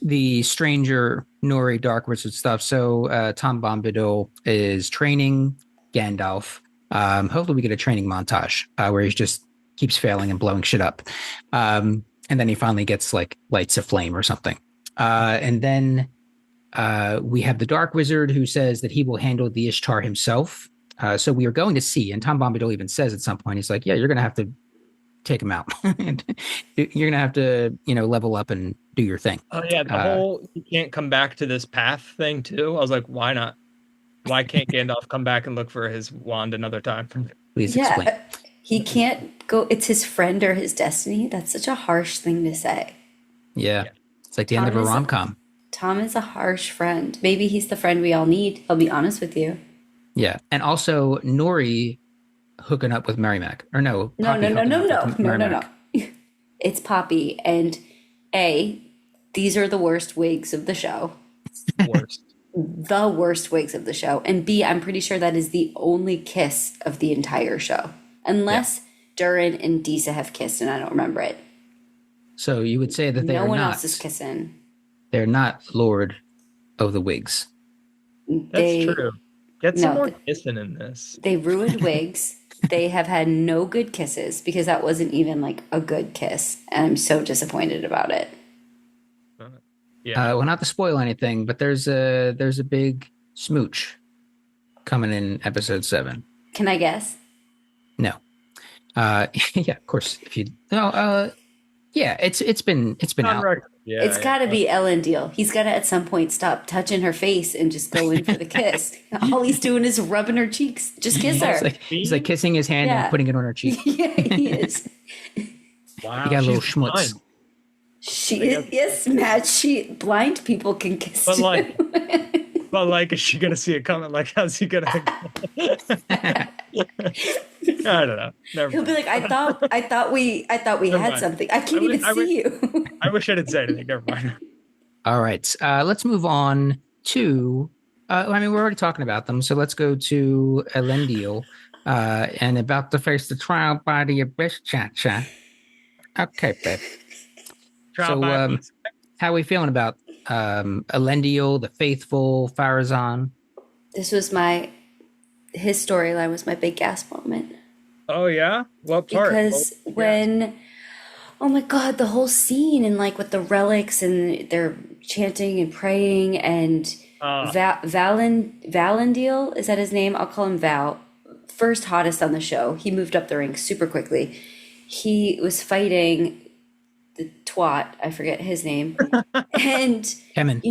the Stranger Nori Dark Wizard stuff. So Tom Bombadil is training Gandalf. Hopefully we get a training montage where he just keeps failing and blowing shit up. And then he finally gets like lights of flame or something. And then we have the Dark Wizard who says that he will handle the Ishtar himself. So we are going to see, and Tom Bombadil even says at some point, he's like, yeah, you're going to have to take him out. You're going to have to, level up and do your thing. Oh, yeah. The whole he can't come back to this path thing, too. I was like, why not? Why can't Gandalf come back and look for his wand another time? Please explain. He can't go. It's his friend or his destiny. That's such a harsh thing to say. Yeah. It's like the end of a rom-com. Tom is a harsh friend. Maybe he's the friend we all need. I'll be honest with you. Yeah. And also Nori hooking up with Merrimack. Or no, No, Poppy no, no, hooking no, up no, with no, no, no. Merrimack. It's Poppy. And these are the worst wigs of the show. Worst. The worst wigs of the show. And B, I'm pretty sure that is the only kiss of the entire show. Unless Durin and Disa have kissed and I don't remember it. So you would say that they No are one not. else is kissing. They're not Lord of the Wigs. That's true. Get some No, more kissing in this. They ruined wigs. They have had no good kisses because that wasn't even like a good kiss. And I'm so disappointed about it. Yeah. Well, not to spoil anything, but there's a big smooch coming in episode 7. Can I guess? No. Yeah, of course. If you no, yeah, it's been out. Yeah, It's got to be Elendil. He's got to at some point stop touching her face and just go in for the kiss. All he's doing is rubbing her cheeks. Just kiss her. He's like kissing his hand Yeah. and putting it on her cheek. Yeah, he is. Wow. He got a little she's schmutz. blind. She is. Yes, Matt. Blind people can kiss But too. like, is she gonna see it coming? Like, how's he gonna? I don't know. Never He'll mind. be like, I thought we Never had mind. something. I can't even see you. I wish I didn't say anything. Never mind. All right. Let's move on to I mean, we're already talking about them, so let's go to Elendil and about to face the trial by the abyss, cha-cha. Okay, babe. So how are we feeling about Elendil, the faithful, Farazan? His storyline was my big gasp moment. Oh yeah, what part? Because oh my God, the whole scene and like with the relics and they're chanting and praying and Valendil, is that his name? I'll call him Val. First hottest on the show. He moved up the ranks super quickly. He was fighting the twat, I forget his name. And Kemen.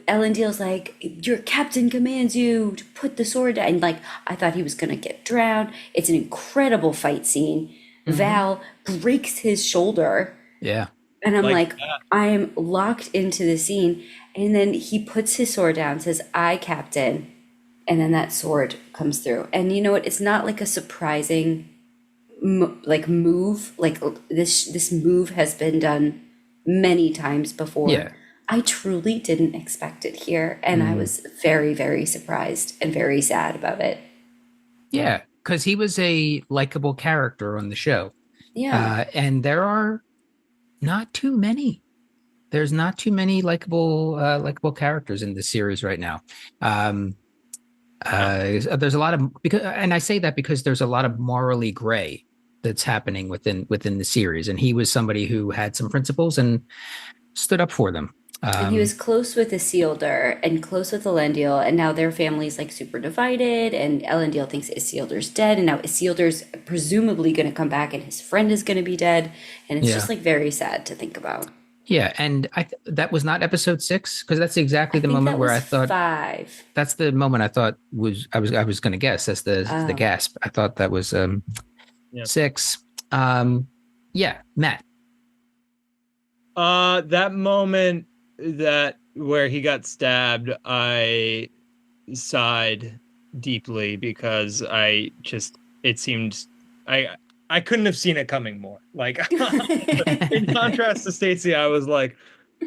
Elendil's like, your captain commands you to put the sword down. And like, I thought he was gonna get drowned. It's an incredible fight scene. Val breaks his shoulder. Yeah. And I'm like I am locked into the scene. And then he puts his sword down, says, I captain. And then that sword comes through. And you know what? It's not like a surprising move. Like this move has been done many times before. Yeah. I truly didn't expect it here. And I was very, very surprised and very sad about it. Yeah, because he was a likable character on the show. Yeah. And there are not too many. There's not too many likable characters in this series right now. There's a lot of and I say that because there's a lot of morally gray that's happening within the series, and he was somebody who had some principles and stood up for them. And he was close with Isildur and close with Elendil, and now their family's like super divided, and Elendil thinks Isildur's dead, and now Isildur's presumably going to come back and his friend is going to be dead, and it's just like very sad to think about. Yeah, and that was not episode 6, because that's exactly the moment where I thought 5. That's the moment I thought I was going to guess. That's the gasp. I thought that was 6. Yeah, Matt. That moment where he got stabbed, I sighed deeply because it seemed I couldn't have seen it coming more. Like in contrast to Stacey, I was like,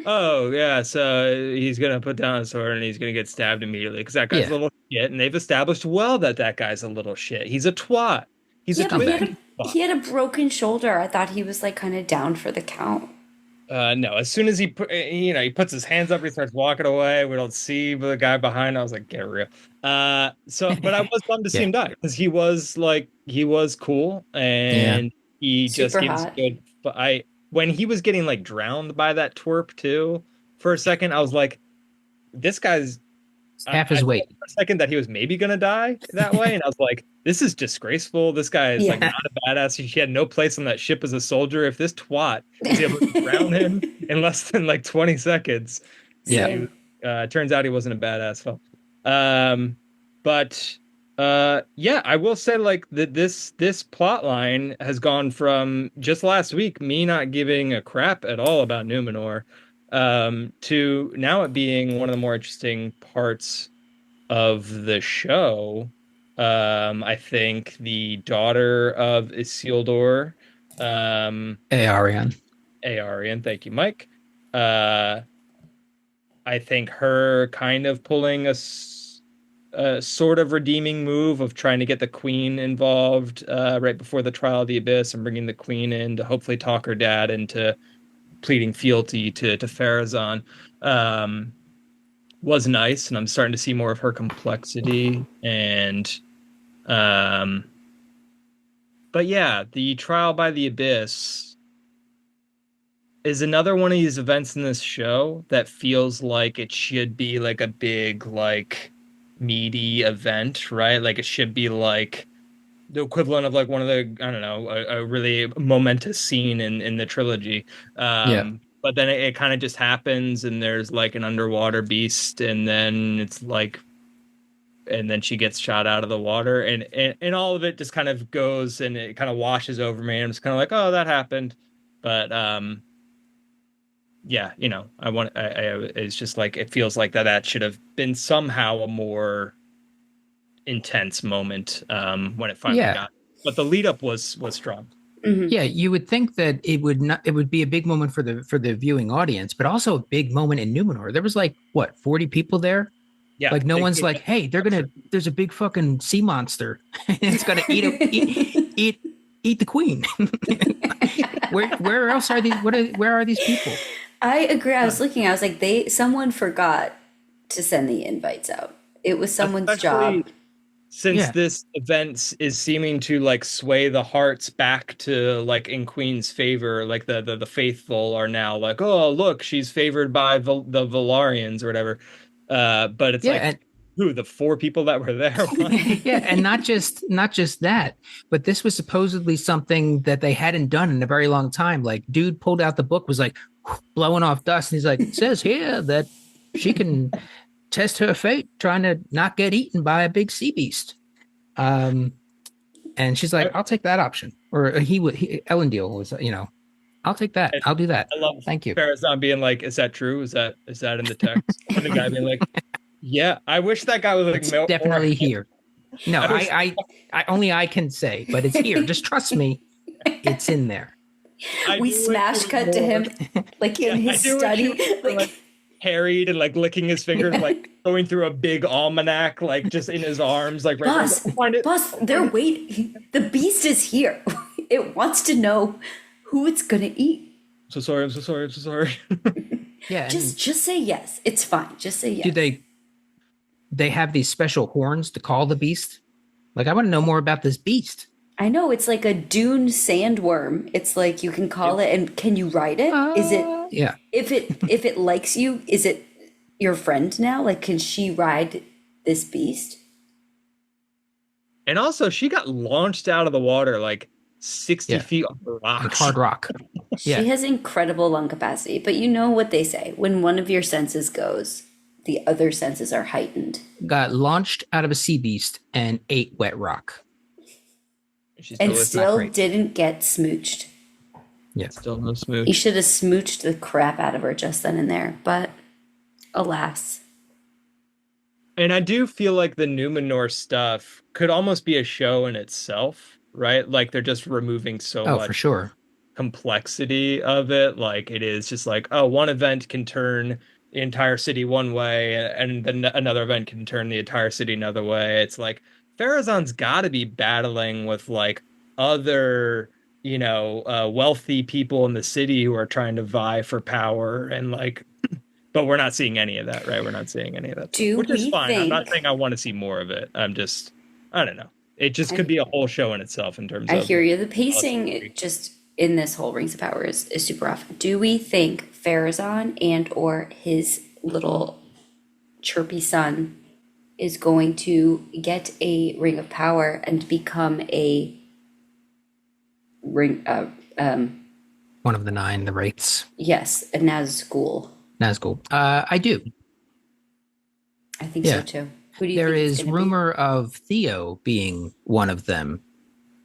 oh yeah, so he's gonna put down a sword and he's gonna get stabbed immediately because that guy's a little shit, and they've established well that guy's a little shit. He's a twat. He's a twat. He had a broken shoulder. I thought he was like kind of down for the count. No, as soon as he puts his hands up, he starts walking away. We don't see the guy behind. I was like, get real. But I was bummed to see him die because he was cool and he just gives good. But when he was getting like drowned by that twerp too, for a second, I was like, this guy's half his weight. For a second that he was maybe gonna die that way, and I was like, this is disgraceful. This guy is like not a badass. He had no place on that ship as a soldier. If this twat is able to drown him in less than like 20 seconds, turns out he wasn't a badass fellow. I will say like that this plot line has gone from just last week me not giving a crap at all about Numenor to now it being one of the more interesting parts of the show. I think the daughter of Isildur, Aarion. Aarion, thank you, Mike. I think her kind of pulling a sort of redeeming move of trying to get the queen involved right before the trial of the abyss and bringing the queen in to hopefully talk her dad into pleading fealty to Pharazôn was nice, and I'm starting to see more of her complexity. And but yeah, the trial by the abyss is another one of these events in this show that feels like it should be like a big, like, meaty event, right? Like it should be like the equivalent of like one of the, I don't know, a really momentous scene in the trilogy. But then it kind of just happens, and there's like an underwater beast, and then it's like, and then she gets shot out of the water, and all of it just kind of goes and it kind of washes over me. And I'm just kind of like, oh, that happened. But yeah, you know, it's just like, it feels like that should have been somehow a more intense moment when it finally got. But the lead up was strong. Mm-hmm. Yeah, you would think that it would be a big moment for the viewing audience, but also a big moment in Numenor. There was like, what, 40 people there? Yeah, like no one's like, hey, there's a big fucking sea monster. It's gonna eat the queen. Where else are these? Where are these people? I agree. I was like, someone forgot to send the invites out. It was someone's job. Since this event is seeming to like sway the hearts back to like in Queen's favor, like the faithful are now like, oh, look, she's favored by the Valarians or whatever. But it's who, the 4 people that were there? Yeah, and not just that, but this was supposedly something that they hadn't done in a very long time. Like, dude pulled out the book, was like blowing off dust, and he's like, it says here that she can test her fate trying to not get eaten by a big sea beast. And she's like, I'll take that option. Or Elendil was, I'll take that. I'll do that. I love Thank you. Pharazôn being like, is that true? Is that in the text? And the guy being like, yeah, I wish that guy was like, it's definitely here. No, I only I can say, but it's here. Just trust me. It's in there. We smash cut to him like in his study, like harried and like licking his fingers, like going through a big almanac, like just in his arms, like boss, they're waiting. The beast is here. It wants to know who it's gonna eat. I'm so sorry. Yeah, just say yes. It's fine. Just say yes. Do they have these special horns to call the beast? Like, I want to know more about this beast. I know, it's like a dune sandworm. It's like you can call it, and can you ride it? Is it? Yeah. If it likes you, is it your friend now? Like, can she ride this beast? And also, she got launched out of the water like 60 feet on the rocks. Like hard rock. She has incredible lung capacity, but you know what they say: when one of your senses goes, the other senses are heightened. Got launched out of a sea beast and ate wet rock. And still didn't get smooched. Yeah. Still no smooch. He should have smooched the crap out of her just then and there, but alas. And I do feel like the Numenor stuff could almost be a show in itself, right? Like they're just removing so much for sure complexity of it. Like it is just like, oh, one event can turn the entire city one way, and then another event can turn the entire city another way. It's like Pharazôn's got to be battling with like other, wealthy people in the city who are trying to vie for power, and like, but we're not seeing any of that, right? We're not seeing any of that, which is fine. I'm not saying I want to see more of it. I don't know. It just could be a whole show in itself in terms of. I hear you. The pacing just in this whole Rings of Power is super off. Do we think Pharazôn and or his little chirpy son is going to get a Ring of Power and become a ring? One of the 9, the wraiths. Yes, a Nazgul. I do. I think so too. Who do you there think is rumor of Theo being one of them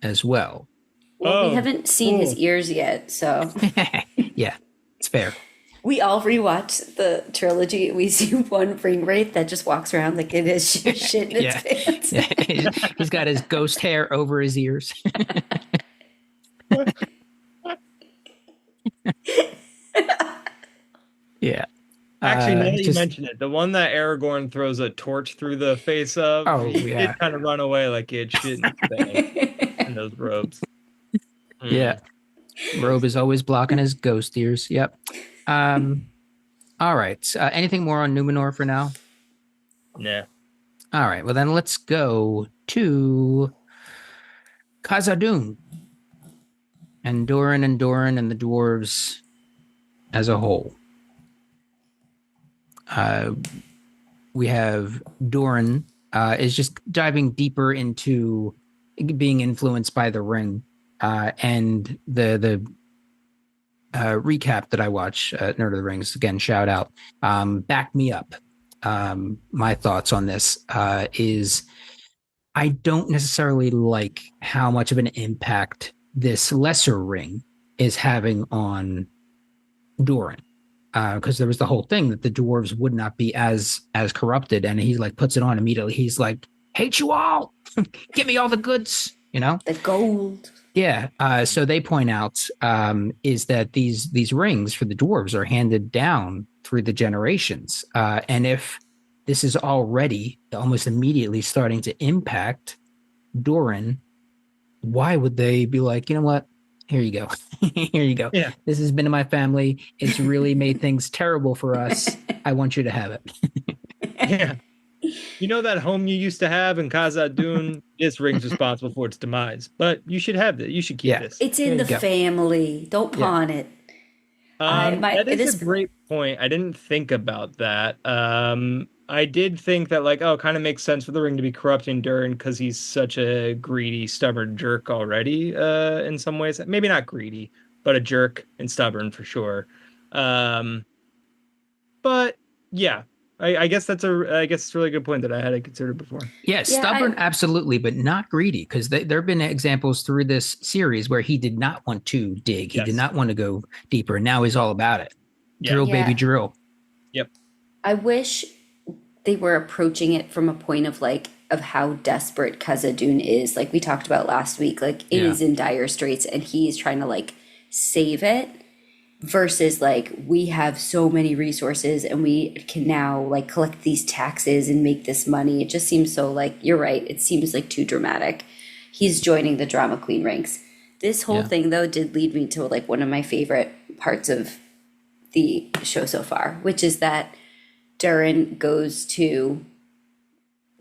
as well. Well, we haven't seen his ears yet, so. Yeah, it's fair. We all rewatch the trilogy. We see one ring wraith that just walks around like it is shit in its pants. Yeah. He's got his ghost hair over his ears. Yeah. Actually, now that you just- mention it, the one that Aragorn throws a torch through the face of, Oh, he yeah. did kind of run away like he had shit in those robes. Yeah. Robe is always blocking his ghost ears. Yep. All right. Anything more on Numenor for now? Nah. All right. Well, then let's go to Khazad-dûm and Durin and the dwarves as a whole. We have Durin is just diving deeper into being influenced by the ring, and the recap that I watch, Nerd of the Rings, again, shout out, back me up. My thoughts on this is I don't necessarily like how much of an impact this lesser ring is having on Durin. Because there was the whole thing that the dwarves would not be as corrupted, and he like puts it on immediately. He's like, hate you all, give me all the goods, The gold. Yeah. So they point out is that these rings for the dwarves are handed down through the generations, and if this is already almost immediately starting to impact Durin, why would they be like, you know what? Here you go. Here you go. Yeah. This has been in my family. It's really made things terrible for us. I want you to have it. Yeah. You know that home you used to have in Khazad-dûm? This ring's responsible for its demise, but you should have it. You should keep this. It's in There the you go. family. Don't pawn it. That it is is- a great point. I didn't think about that. I did think that, like, it kind of makes sense for the ring to be corrupting Durin because he's such a greedy, stubborn jerk already. In some ways, maybe not greedy, but a jerk and stubborn for sure. But yeah, I guess it's a really good point that I hadn't considered before. Yeah, stubborn, absolutely, but not greedy, because there have been examples through this series where he did not want to dig. He did not want to go deeper. Now he's all about it. Yeah. Drill, Yeah. baby, drill. Yep. I wish they were approaching it from a point of how desperate Khazad-dûm is. Like we talked about last week, like it is in dire straits and he's trying to save it, versus we have so many resources and we can now collect these taxes and make this money. It just seems so you're right. It seems too dramatic. He's joining the drama queen ranks. This whole thing though did lead me to one of my favorite parts of the show so far, which is that Durin goes to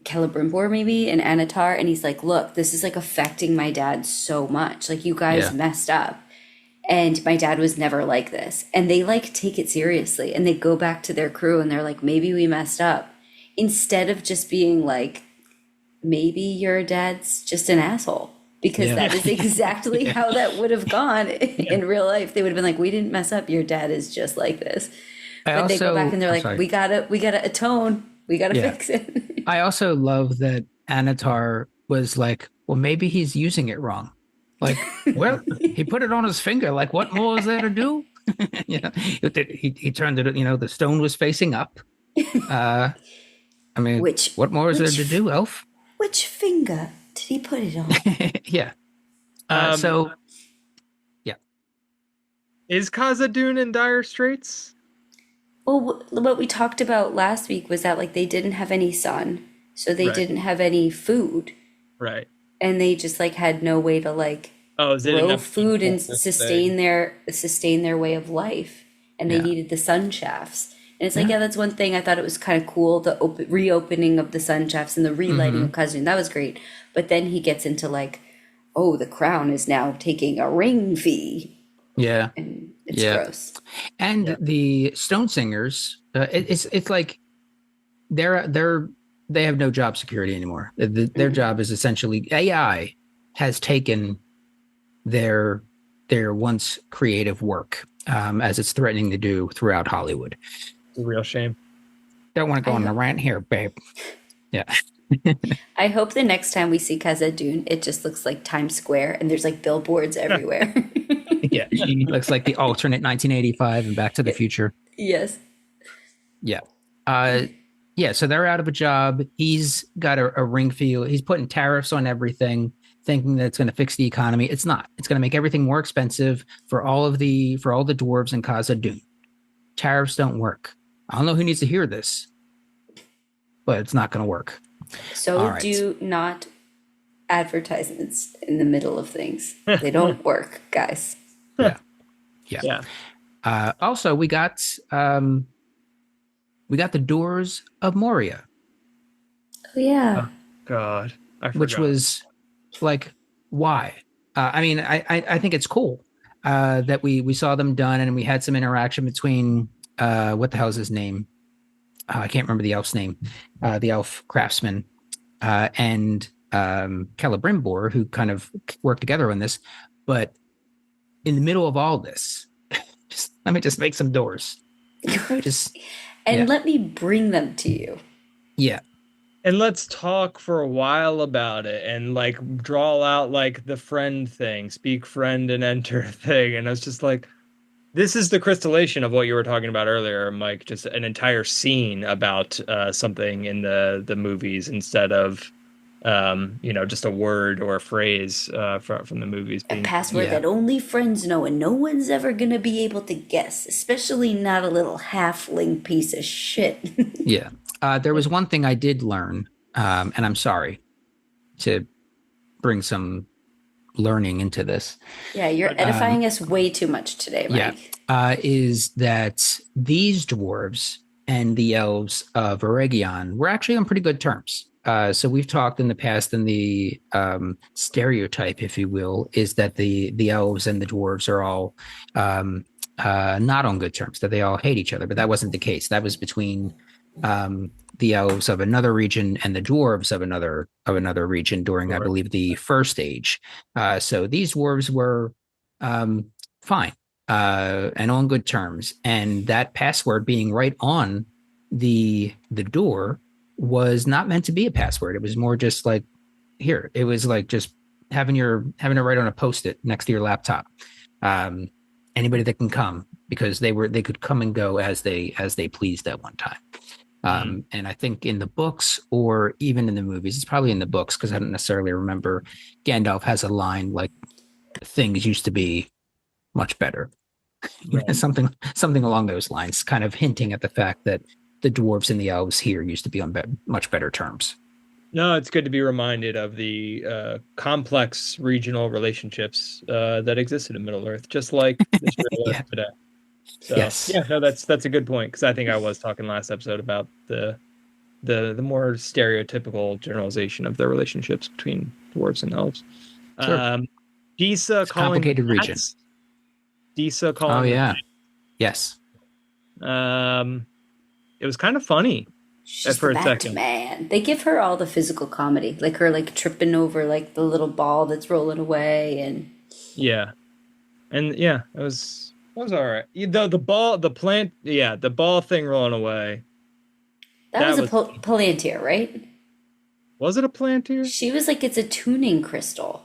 Celebrimbor maybe and Annatar, and he's like, look, this is affecting my dad so much. You guys messed up. And my dad was never like this. And they take it seriously and they go back to their crew and they're like, maybe we messed up. Instead of just being maybe your dad's just an asshole. Because that is exactly how that would have gone in real life. They would have been like, we didn't mess up. Your dad is just like this. But they go back and they're like, we gotta atone. We gotta fix it. I also love that Annatar was like, well, maybe he's using it wrong. Well, he put it on his finger. What more is there to do? He turned it. The stone was facing up. I mean, what more is there to do, Elf? Which finger did he put it on? Yeah. Is Khazad-dûm in dire straits? Well, what we talked about last week was that they didn't have any sun, so they didn't have any food, Right. and they just had no way to is it grow enough food and people to sustain their way of life, and they needed the sun shafts. And it's that's one thing I thought it was kind of cool, the reopening of the sun shafts and the relighting of Khazad-dûm. That was great. But then he gets into the crown is now taking a ring fee. Yeah. And it's gross. And the Stone Singers, it's they have no job security anymore. Their job is essentially AI has taken their once creative work, as it's threatening to do throughout Hollywood. It's a real shame. Don't want to go on a rant here, babe. Yeah. I hope the next time we see Khazad-dûm, it just looks like Times Square and there's billboards everywhere. Yeah. It looks like the alternate 1985 and Back to the Future. Yes. Yeah. Yeah, so they're out of a job. He's got a ring field. He's putting tariffs on everything, thinking that it's going to fix the economy. It's not. It's going to make everything more expensive for all the dwarves in Khazad-dûm. Tariffs don't work. I don't know who needs to hear this, but it's not going to work. So All right. do not advertisements in the middle of things. They don't work, guys. Yeah. Yeah. Also, we got the Doors of Moria, Oh, yeah. God, I forgot. which was like, why? I mean, I think it's cool that we saw them done, and we had some interaction between what the hell is his name? I can't remember the elf's name, the elf craftsman, and Celebrimbor, who kind of worked together on this. But in the middle of all this, let me just make some doors. Just And let me bring them to you. yeah. And let's talk for a while about it and like draw out like the friend thing, speak friend and enter thing. And I was just like, this is the crystallization of what you were talking about earlier, Mike. Just an entire scene about something in the movies instead of just a word or a phrase from the movies. A password that only friends know and no one's ever going to be able to guess, especially not a little halfling piece of shit. Yeah. There was one thing I did learn, and I'm sorry to bring some learning into this. Yeah, you're edifying us way too much today, Mike. Yeah. Is that these dwarves and the elves of Eregion were actually on pretty good terms. So we've talked in the past, and the stereotype, if you will, is that the elves and the dwarves are all not on good terms, that they all hate each other. But that wasn't the case. That was between the elves of another region and the dwarves of another region during, I believe, the First Age. So these dwarves were fine and on good terms. And that password being right on the door was not meant to be a password. It was more just like, here. It was like just having it right on a Post-it next to your laptop. Anybody that can come, because they could come and go as they pleased at one time. And I think in the books or even in the movies, it's probably in the books because I don't necessarily remember, Gandalf has a line like, things used to be much better. Right. something along those lines, kind of hinting at the fact that the dwarves and the elves here used to be on much better terms. No, it's good to be reminded of the complex regional relationships that existed in Middle-earth, just like this real Earth today. So, yes. Yeah, no, that's a good point, because I think I was talking last episode about the more stereotypical generalization of the relationships between dwarves and elves. Sure. Disa calling complicated region. Disa calling. Oh yeah. Yes. It was kind of funny. She's for the a second. Man. They give her all the physical comedy, like her like tripping over like the little ball that's rolling away, and it was all right. The ball thing rolling away. That was a Palantir, right? Was it a Palantir? She was like, it's a tuning crystal.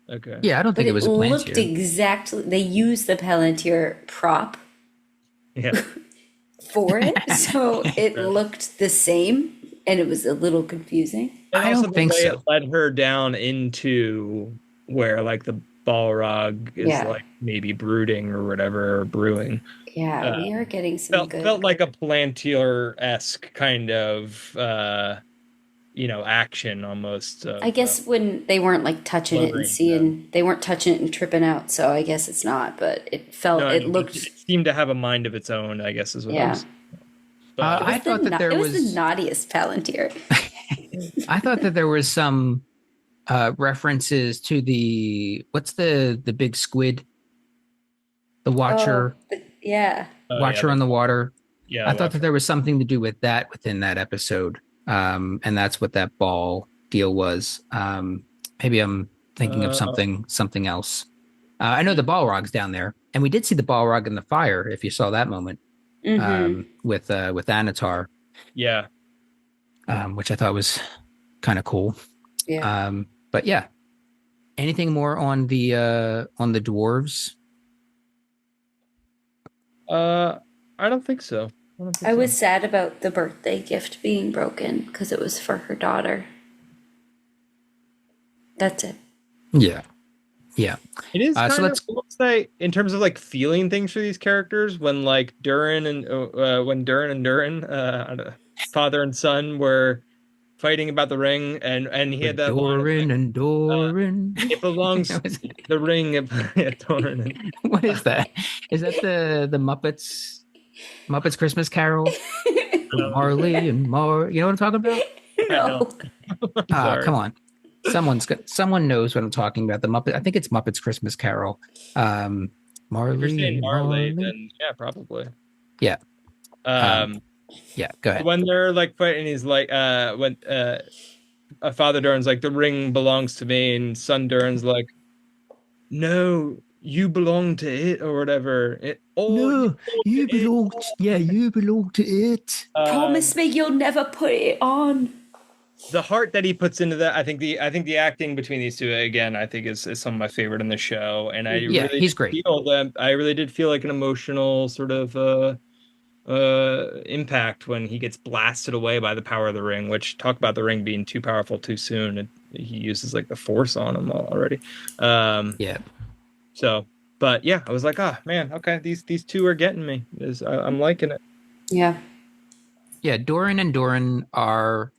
Okay. Yeah, I don't think it was a Palantir. Looked exactly. They used the Palantir prop. Yeah. For it, so it looked the same, and it was a little confusing. And I don't think so. It led her down into where like the Balrog is like maybe brooding or whatever, or brewing. Yeah, we are getting some felt like a Palantir-esque kind of action almost. I guess when they weren't like touching it and seeing, they weren't touching it and tripping out, so I guess it's not, but it felt, looked... It seemed to have a mind of its own, I guess is what I was... I thought that there was... It was the naughtiest Palantir. I thought that there was some references to what's the big squid? The Watcher. Watcher on the water. Yeah. I thought that there was something to do with that within that episode. And that's what that ball deal was. Maybe I'm thinking of something else. I know the Balrog's down there, and we did see the Balrog in the fire. If you saw that moment with Annatar, which I thought was kind of cool. Yeah. But yeah, anything more on the dwarves? I don't think so. I was sad about the birthday gift being broken because it was for her daughter. That's it. Yeah. Yeah. It is So kind let's of, I will say, in terms of like feeling things for these characters, when like Durin and Durin, father and son, were fighting about the ring, and he had that line of Doran like, and Doran. it belongs the ring. Yeah, Durin. What is that? Is that the Muppets Christmas Carol? Marley and Mar. You know what I'm talking about? No. Sorry. Come on. Someone knows what I'm talking about. The Muppet. I think it's Muppets Christmas Carol. If you're Marley saying and Marley, Marley. then yeah, probably. Yeah. Yeah. Go ahead. When they're like fighting, he's like, when Father Durin's like, the ring belongs to me, and son Durin's like, no, you belong to it, or whatever. You belong. You belong to it. Promise me you'll never put it on. The heart that he puts into that, I think the acting between these two again, I think is some of my favorite in the show, and He's great. I really did feel like an emotional sort of impact when he gets blasted away by the power of the ring. Which, talk about the ring being too powerful too soon. He uses like the force on him already. Yeah. So, but yeah, I was like, man, okay, these two are getting me. I'm liking it. Yeah. Yeah. Doran and Doran are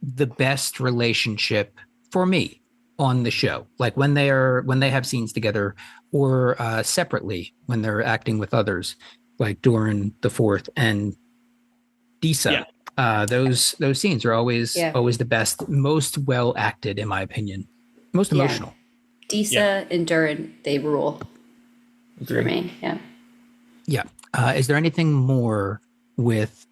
the best relationship for me on the show. Like when they have scenes together or separately when they're acting with others, like Doran the Fourth and Disa. Yeah. Those scenes are always the best, most well acted in my opinion, most emotional. Disa and Durin, they rule. For me. Yeah. Yeah. Is there anything more with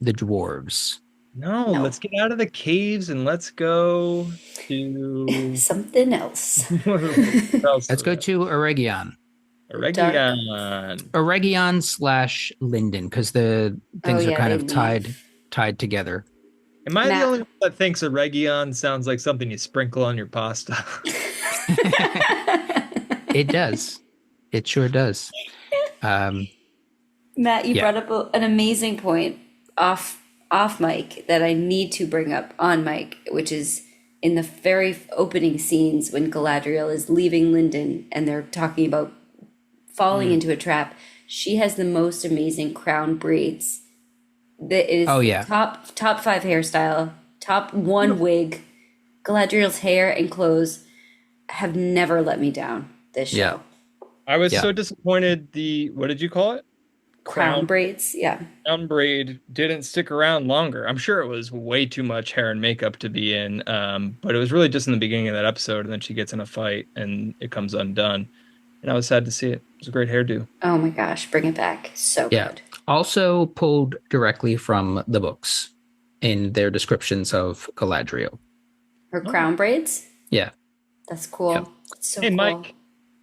the dwarves? No, let's get out of the caves and let's go to something else. Let's go to Eregion. Eregion / Linden, because the things are kind of tied together. Am I the only one that thinks Eregion sounds like something you sprinkle on your pasta? It does. It sure does. Matt, you brought up an amazing point off mic that I need to bring up on mic, which is in the very opening scenes when Galadriel is leaving Linden and they're talking about falling into a trap. She has the most amazing crown braids. That is top 5 hairstyle, top 1 wig. Galadriel's hair and clothes have never let me down this show. Yeah. I was so disappointed. What did you call it? Crown braids, Crown braid didn't stick around longer. I'm sure it was way too much hair and makeup to be in, but it was really just in the beginning of that episode, and then she gets in a fight and it comes undone. And I was sad to see it. It was a great hairdo. Oh my gosh, bring it back. So good. Also pulled directly from the books in their descriptions of Galadriel. Her crown braids? Yeah. That's cool. Yep. So hey, cool. Mike.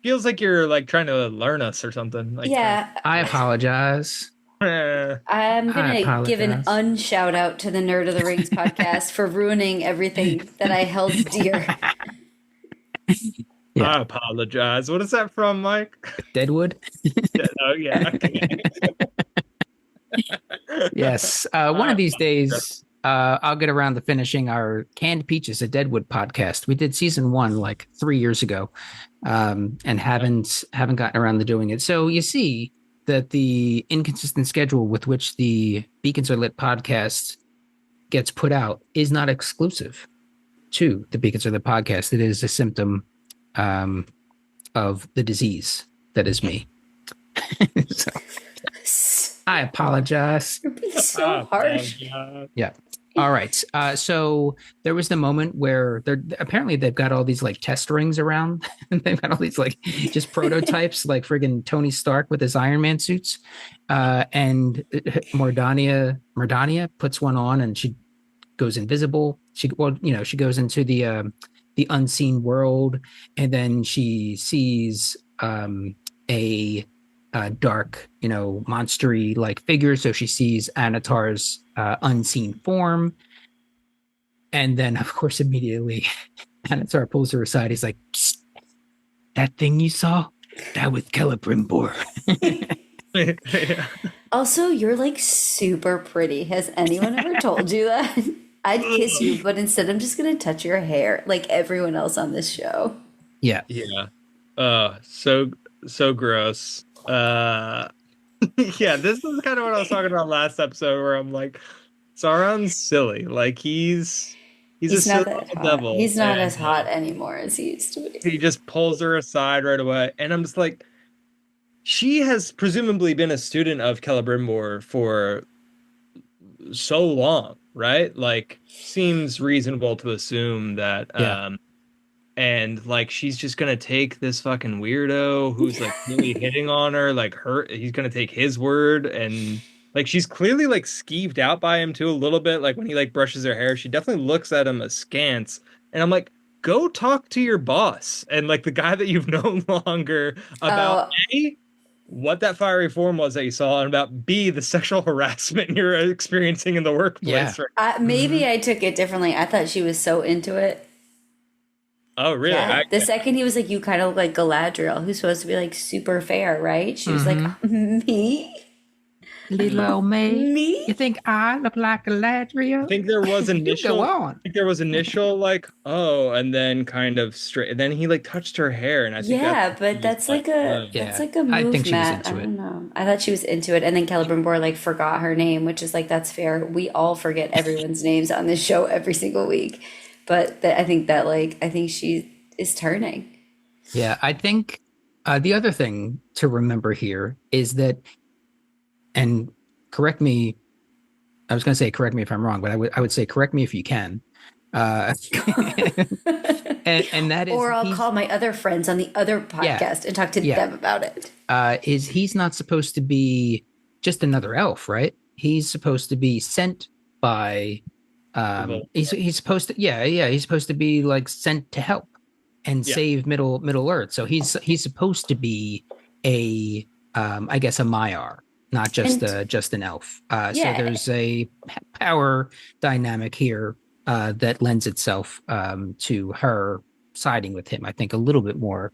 Feels like you're like trying to learn us or something. Like, I apologize. I'm gonna give an unshout out to the Nerd of the Rings podcast for ruining everything that I held dear. I apologize. What is that from, Mike? Deadwood. Oh yeah. Yes. One of these days, I'll get around to finishing our Canned Peaches, a Deadwood podcast. We did season 1 like 3 years ago, and haven't gotten around to doing it. So you see that the inconsistent schedule with which the Beacons Are Lit podcast gets put out is not exclusive to the Beacons Are Lit podcast. It is a symptom of the disease that is me. So, I apologize. You're being so harsh. Yeah. All right. So there was the moment where they've got all these like test rings around. They've got all these like just prototypes, like friggin' Tony Stark with his Iron Man suits. And Mordania puts one on and she goes invisible. She goes into the unseen world, and then she sees a dark, monstery like figure. So she sees Annatar's unseen form. And then, of course, immediately Annatar pulls her aside. He's like, "Psst, that thing you saw, that was Celebrimbor." Also, you're like super pretty. Has anyone ever told you that? I'd kiss you, but instead I'm just gonna touch your hair like everyone else on this show. Yeah. Yeah. So gross. Yeah, this is kind of what I was talking about last episode where I'm like, Sauron's silly. Like he's a He's not silly that little hot. devil. He's not And as hot anymore as he used to be. he just pulls her aside right away. And I'm just like, she has presumably been a student of Celebrimbor for so long, right? Like, seems reasonable to assume that Yeah. and like she's just gonna take this fucking weirdo who's like really hitting on her, like he's gonna take his word, and like she's clearly like skeeved out by him too a little bit. Like when he like brushes her hair, she definitely looks at him askance, and I'm like, go talk to your boss and like the guy that you've known longer about Oh, A, what that fiery form was that you saw, and about B, the sexual harassment you're experiencing in the Yeah. workplace. Right? maybe I took it differently. I thought she was so into it. Oh, really? Yeah. The second he was like, "You kind of look like Galadriel, who's supposed to be like super fair, right?" She was like, "Me, Little old maid. me." You think I look like Galadriel? I think there was You go on. I think there was initial like, oh, and then kind of straight. And then he like touched her hair, and I think Yeah, that's but that's like Yeah. that's like a I move, think she was Matt. into I it. don't know. I thought she was into it, and then Celebrimbor like forgot her name, which is like that's fair. We all forget everyone's names on this show every single week, but I think that I think she is turning. Yeah, I think the other thing to remember here is that, and correct me, I was going to say correct me if I'm wrong, but I would say correct me if you can. Uh, and that is, Or I'll call my other friends on the other podcast and talk to Yeah. them about it. is he's not supposed to be just another elf, right? He's supposed to be sent by, he's supposed to, he's supposed to be like sent to help and Yeah. save Middle Earth. So he's supposed to be a, I guess a Maiar, not just just an elf. So there's a power dynamic here that lends itself to her siding with him, I think, a little bit more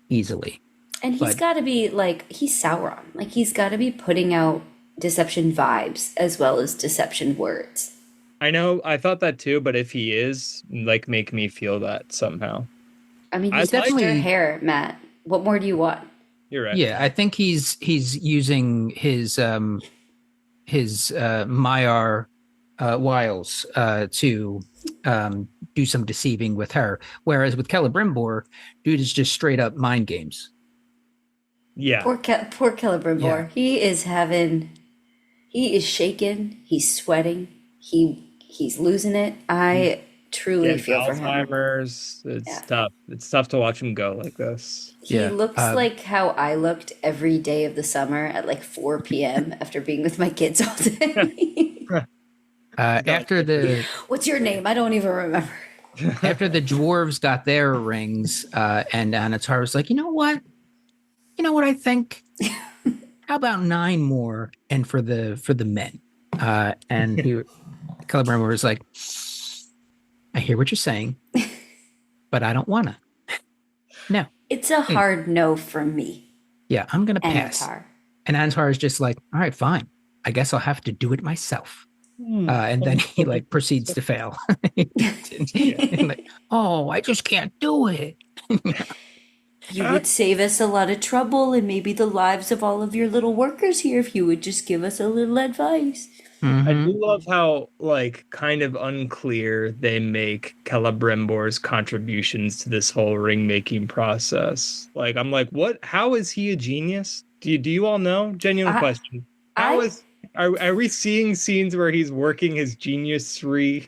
easily. And he's got to be like, he's Sauron. Like, he's got to be putting out deception vibes as well as deception words. I know, I thought that too, but if he is, like, make me feel that somehow. I mean, I he's touched definitely- her hair, Matt. What more do you want? You're right. Yeah, I think he's using his Maiar wiles to do some deceiving with her, whereas with Celebrimbor, dude is just straight up mind games. Yeah. Poor Celebrimbor. Yeah. He is shaking. He's sweating. He's losing it. I truly feel for him. Alzheimer's. It's tough. It's tough to watch him go like this. He looks like how I looked every day of the summer at like 4 p.m. after being with my kids all day. After the What's your name? I don't even remember. after the dwarves got their rings, and Annatar was like, you know what I think? How about 9 more, and for the men? And Celebrimbor was like, I hear what you're saying, but I don't wanna. No. It's a hard no from me. Yeah, I'm gonna pass. Annatar. And Annatar is just like, all right, fine. I guess I'll have to do it myself. And then he like proceeds to fail. And like, oh, I just can't do it. You would save us a lot of trouble and maybe the lives of all of your little workers here if you would just give us a little advice. I do love how, like, kind of unclear they make Celebrimbor's contributions to this whole ring making process. Like, I'm like, what? How is he a genius? Do you all know? Genuine question. Are we seeing scenes where he's working his genius-ry?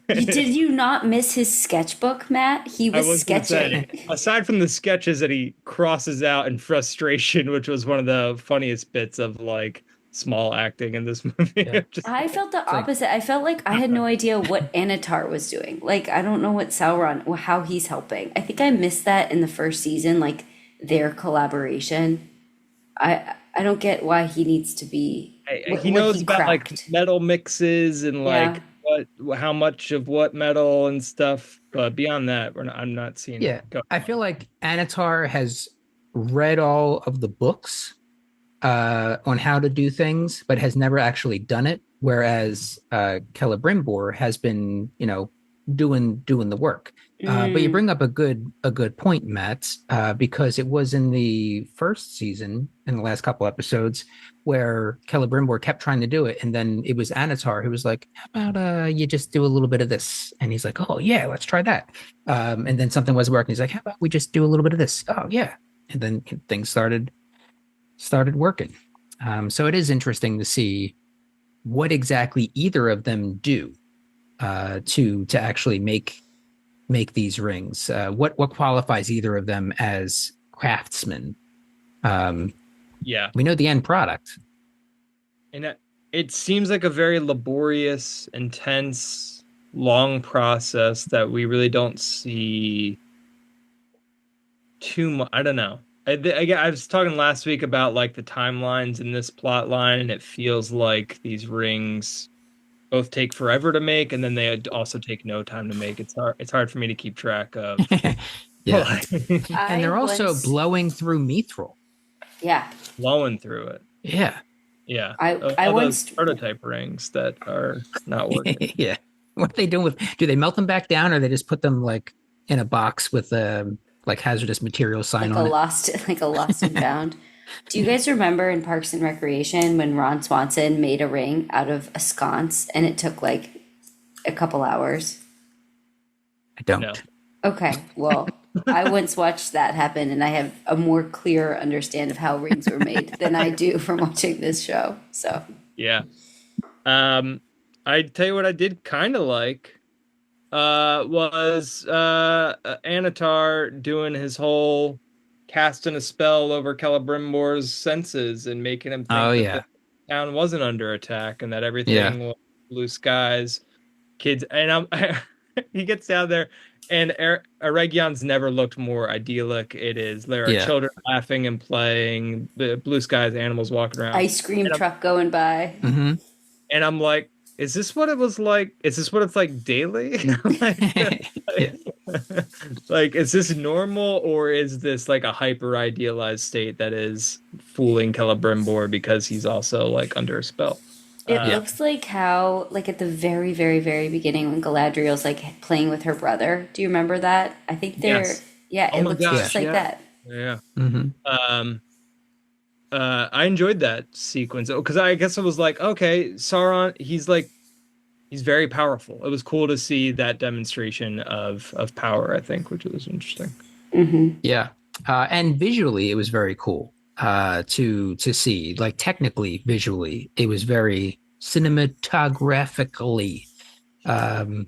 Did you not miss his sketchbook, Matt? He was sketching. Aside from the sketches that he crosses out in frustration, which was one of the funniest bits of like small acting in this movie. Yeah. I felt the opposite. I felt like I had no idea what Annatar was doing. Like, I don't know what Sauron, how he's helping. I think I missed that in the first season, like their collaboration. I don't get why he needs to be. He knows about like metal mixes and like how much of what metal and stuff. But beyond that, I'm not seeing. Yeah, I feel like Annatar has read all of the books on how to do things, but has never actually done it. Whereas Celebrimbor has been, doing the work. But you bring up a good point, Matt, because it was in the first season, in the last couple episodes, where Celebrimbor kept trying to do it, and then it was Annatar who was like, "How about you just do a little bit of this?" And he's like, "Oh yeah, let's try that." And then something wasn't working. He's like, "How about we just do a little bit of this?" "Oh yeah," and then things started working. So it is interesting to see what exactly either of them do to actually make these rings. What qualifies either of them as craftsmen? We know the end product, and it seems like a very laborious, intense, long process that we really don't see too much. I don't know. I was talking last week about like the timelines in this plot line, and it feels like these rings both take forever to make, and then they also take no time to make. It's hard for me to keep track of. Yeah. And they're also blowing through mithril. Yeah. Blowing through it. Yeah. Yeah. I once those prototype rings that are not working. Yeah. What are they doing do they melt them back down, or they just put them like in a box with like hazardous material sign on it? Like a lost and found. Do you guys remember in Parks and Recreation when Ron Swanson made a ring out of a sconce and it took like a couple hours? I don't. No. Okay, well, I once watched that happen, and I have a more clear understand of how rings were made than I do from watching this show. So yeah, I tell you what I did kind of like was Annatar doing his whole casting a spell over Celebrimbor's senses and making him think that the town wasn't under attack and that everything was blue skies, kids, and he gets down there. And Eregion's never looked more idyllic. There are children laughing and playing, the blue skies, animals walking around, ice cream truck going by. Mm-hmm. And I'm like, is this what it was like? Is this what it's like daily? Like, is this normal, or is this like a hyper idealized state that is fooling Celebrimbor because he's also like under a spell? It looks like how, like at the very, very, very beginning when Galadriel's like playing with her brother. Do you remember that? I think it looks just like that. Yeah. Mm-hmm. I enjoyed that sequence because I guess it was like, okay, Sauron, he's very powerful. It was cool to see that demonstration of power, I think, which was interesting. Mm-hmm. Yeah. And visually, it was very cool to see. Like technically, visually, it was very cinematically. There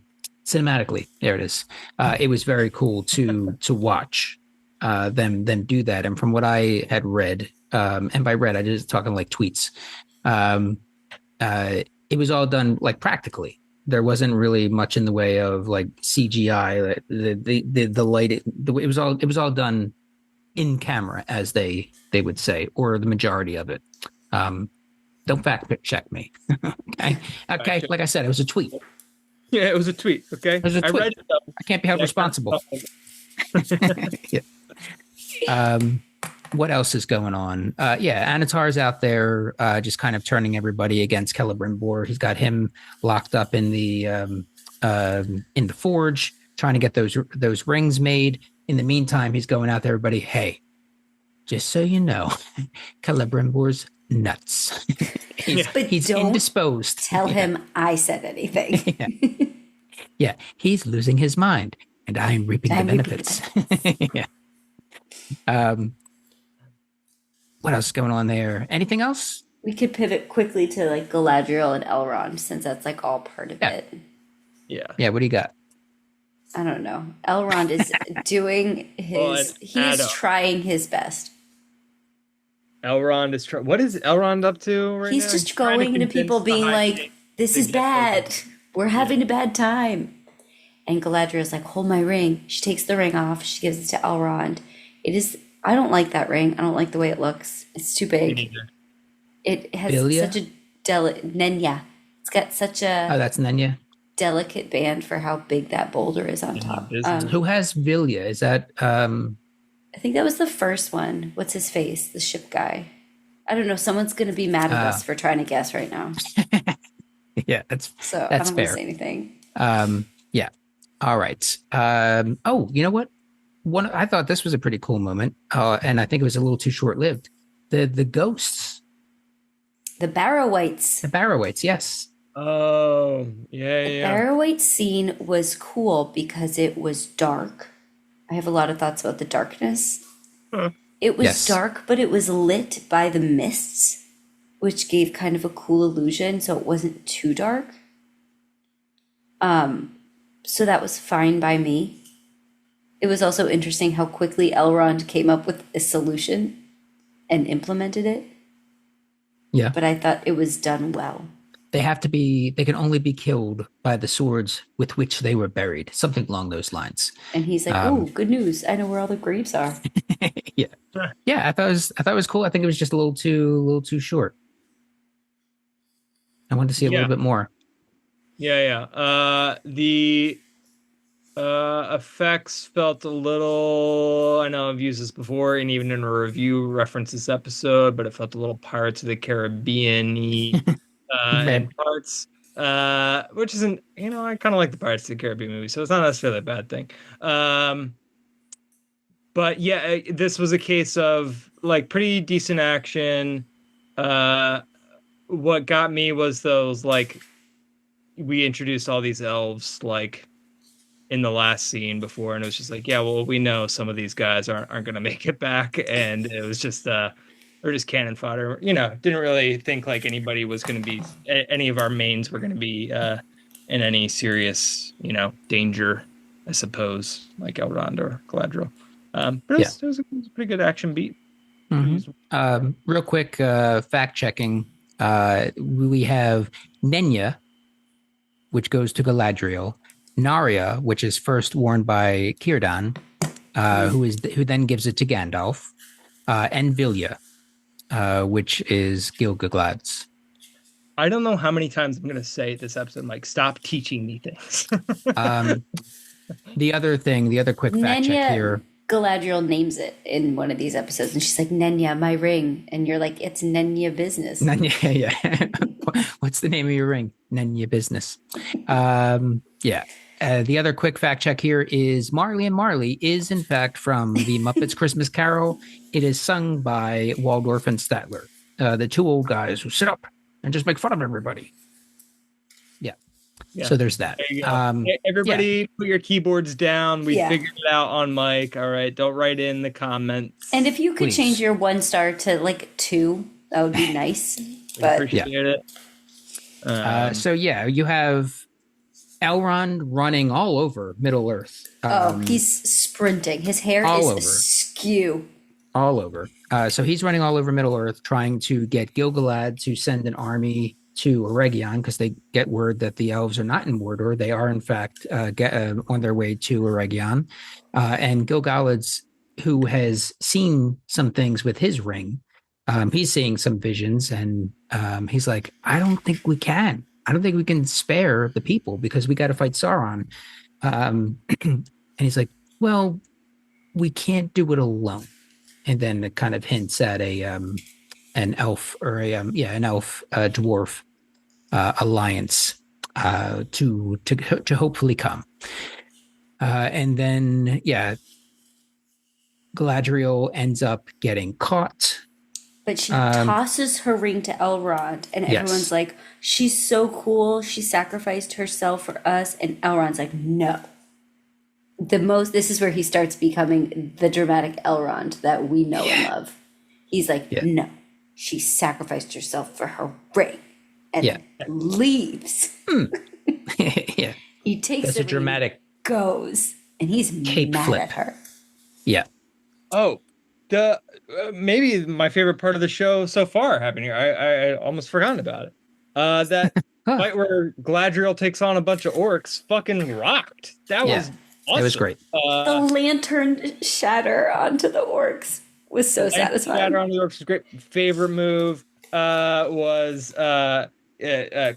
it is. It was very cool to watch them do that. And from what I had read, and by read, I just talking like tweets. It was all done like practically. There wasn't really much in the way of like CGI. The light. It was all done in camera, as they would say, or the majority of it. Don't fact check me. Okay. Like I said, it was a tweet. Yeah, it was a tweet. Okay, it was a tweet. I read it, I can't be held responsible. Yeah. What else is going on? Annatar's out there, just kind of turning everybody against Celebrimbor. He's got him locked up in the forge, trying to get those rings made. In the meantime, he's going out to everybody. Hey, just so you know, Celebrimbor's nuts. he's indisposed. Tell him I said anything. Yeah, he's losing his mind, and I'm reaping the benefits. Yeah. What else is going on there? Anything else? We could pivot quickly to like Galadriel and Elrond, since that's like all part of it. Yeah. Yeah. What do you got? I don't know. Elrond is doing he's trying his best. Elrond is what is Elrond up to right now? He's just going to people being like, this is bad. We're having a bad time. And Galadriel's like, hold my ring. She takes the ring off. She gives it to Elrond. I don't like that ring. I don't like the way it looks. It's too big. It has such a Nenya. It's got such a that's Nenya. Delicate band for how big that boulder is on top. Who has Vilya? Is that I think that was the first one. What's his face? The ship guy. I don't know. Someone's going to be mad at us for trying to guess right now. Yeah, that's I don't want fair. to say anything. Yeah. All right. Oh, you know what? I thought this was a pretty cool moment, and I think it was a little too short lived. The ghosts, The Barrow-wights. the Barrow-wights, yes. Oh, yeah, The yeah. Barrow-wight scene was cool because it was dark. I have a lot of thoughts about the darkness. Huh. It was Yes. dark, but it was lit by the mists, which gave kind of a cool illusion, so it wasn't too dark. So that was fine by me. It was also interesting how quickly Elrond came up with a solution and implemented it. Yeah. But I thought it was done well. They can only be killed by the swords with which they were buried, something along those lines. And he's like, "Oh, good news! I know where all the graves are." Yeah. Yeah, I thought it was cool. I think it was just a little too short. I wanted to see a little bit more. Yeah. The effects felt a little, I know I've used this before and even in a review reference this episode, but it felt a little Pirates of the Caribbean-y in parts, which isn't, I kind of like the Pirates of the Caribbean movie, so it's not necessarily a bad thing. But yeah, this was a case of like pretty decent action. What got me was those, like, we introduced all these elves like in the last scene before, and it was just like, yeah, well, we know some of these guys aren't going to make it back, and it was just or just cannon fodder. Didn't really think like anybody was going to be, any of our mains were going to be in any serious danger, I suppose, like Elrond or Galadriel. But it was a pretty good action beat. Mm-hmm. Real quick, fact checking. We have Nenya, which goes to Galadriel. Narya, which is first worn by Círdan, who then gives it to Gandalf, and Vilya, which is Gil-galad's. I don't know how many times I'm going to say this episode, Mike, stop teaching me things. The other quick fact check here. Galadriel names it in one of these episodes, and she's like, "Nenya, my ring," and you're like, "It's Nenya business." Nenya, yeah. What's the name of your ring? Nenya business. Yeah. The other quick fact check here is Marley and Marley is in fact from the Muppets Christmas Carol. It is sung by Waldorf and Statler, the two old guys who sit up and just make fun of everybody. Yeah. So there's that. There everybody put your keyboards down. We figured it out on mic. All right. Don't write in the comments. And if you could change your 1 star to like 2, that would be nice. But appreciate it. So you have Elrond running all over Middle Earth. He's sprinting. His hair is askew. All over. So he's running all over Middle Earth, trying to get Gil-galad to send an army to Eregion, because they get word that the elves are not in Mordor. They are, in fact, on their way to Eregion. And Gil-galad's, who has seen some things with his ring, he's seeing some visions, and he's like, I don't think we can spare the people because we got to fight Sauron. And he's like, well, we can't do it alone. And then it kind of hints at an elf or an elf dwarf alliance to hopefully come. And then Galadriel ends up getting caught. But she tosses her ring to Elrond, and everyone's like, she's so cool. She sacrificed herself for us. And Elrond's like, no. This is where he starts becoming the dramatic Elrond that we know and love. He's like, no, she sacrificed herself for her ring and leaves. He takes the dramatic goes, and he's mad flip at her. Yeah. Oh, the maybe my favorite part of the show so far happened here. I almost forgotten about it. That fight where Galadriel takes on a bunch of orcs fucking rocked. That was awesome. It was great. The lantern shatter onto the orcs was so satisfying. Shatter onto the orcs was great. Favorite move was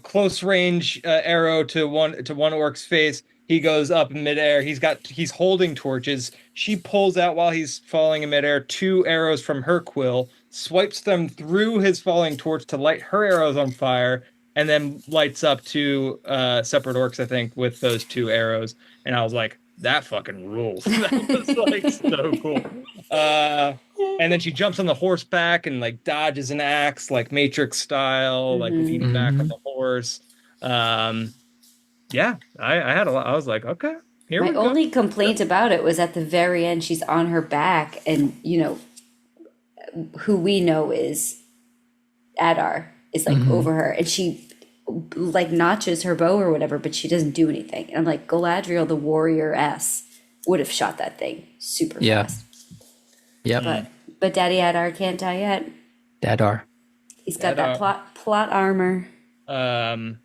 close range arrow to one orc's face. He goes up in midair. He's holding torches. She pulls out while he's falling in midair 2 arrows from her quill, swipes them through his falling torch to light her arrows on fire, and then lights up two separate orcs, I think, with those two arrows. And I was like, that fucking rules. That was like so cool. And then she jumps on the horseback and like dodges an axe, like Matrix style, like leaning back on the horse. Yeah, I had a lot. I was like, okay, here we go. My only complaint about it was at the very end, she's on her back, and you know, who we know is Adar is like over her, and she like notches her bow or whatever, but she doesn't do anything. And I'm like, Galadriel, the warrior S, would have shot that thing super fast. Yep. But Daddy Adar can't die yet. Adar. He's got that plot armor. I'm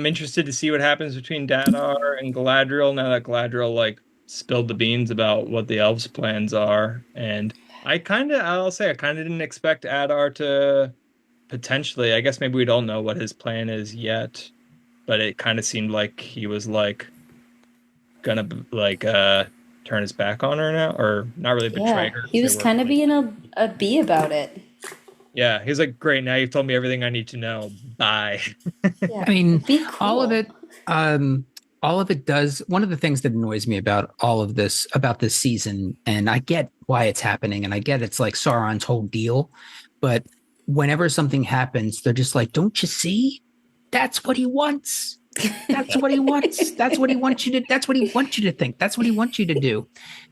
interested to see what happens between Dadar and Galadriel now that Galadriel like spilled the beans about what the elves' plans are. And I'll say I kind of didn't expect Adar to potentially, I guess maybe we don't know what his plan is yet, but it kind of seemed like he was like gonna like turn his back on her now, or not really betray her. He was kind of being a bee about it. Yeah, he's like, great, now you've told me everything I need to know. Bye. Yeah. I mean, Be cool. all of it does. One of the things that annoys me about all of this, about this season, and I get why it's happening, and I get it's like Sauron's whole deal, but whenever something happens, they're just like, don't you see? That's what he wants. That's what he wants. That's what he wants you to. That's what he wants you to think. That's what he wants you to do.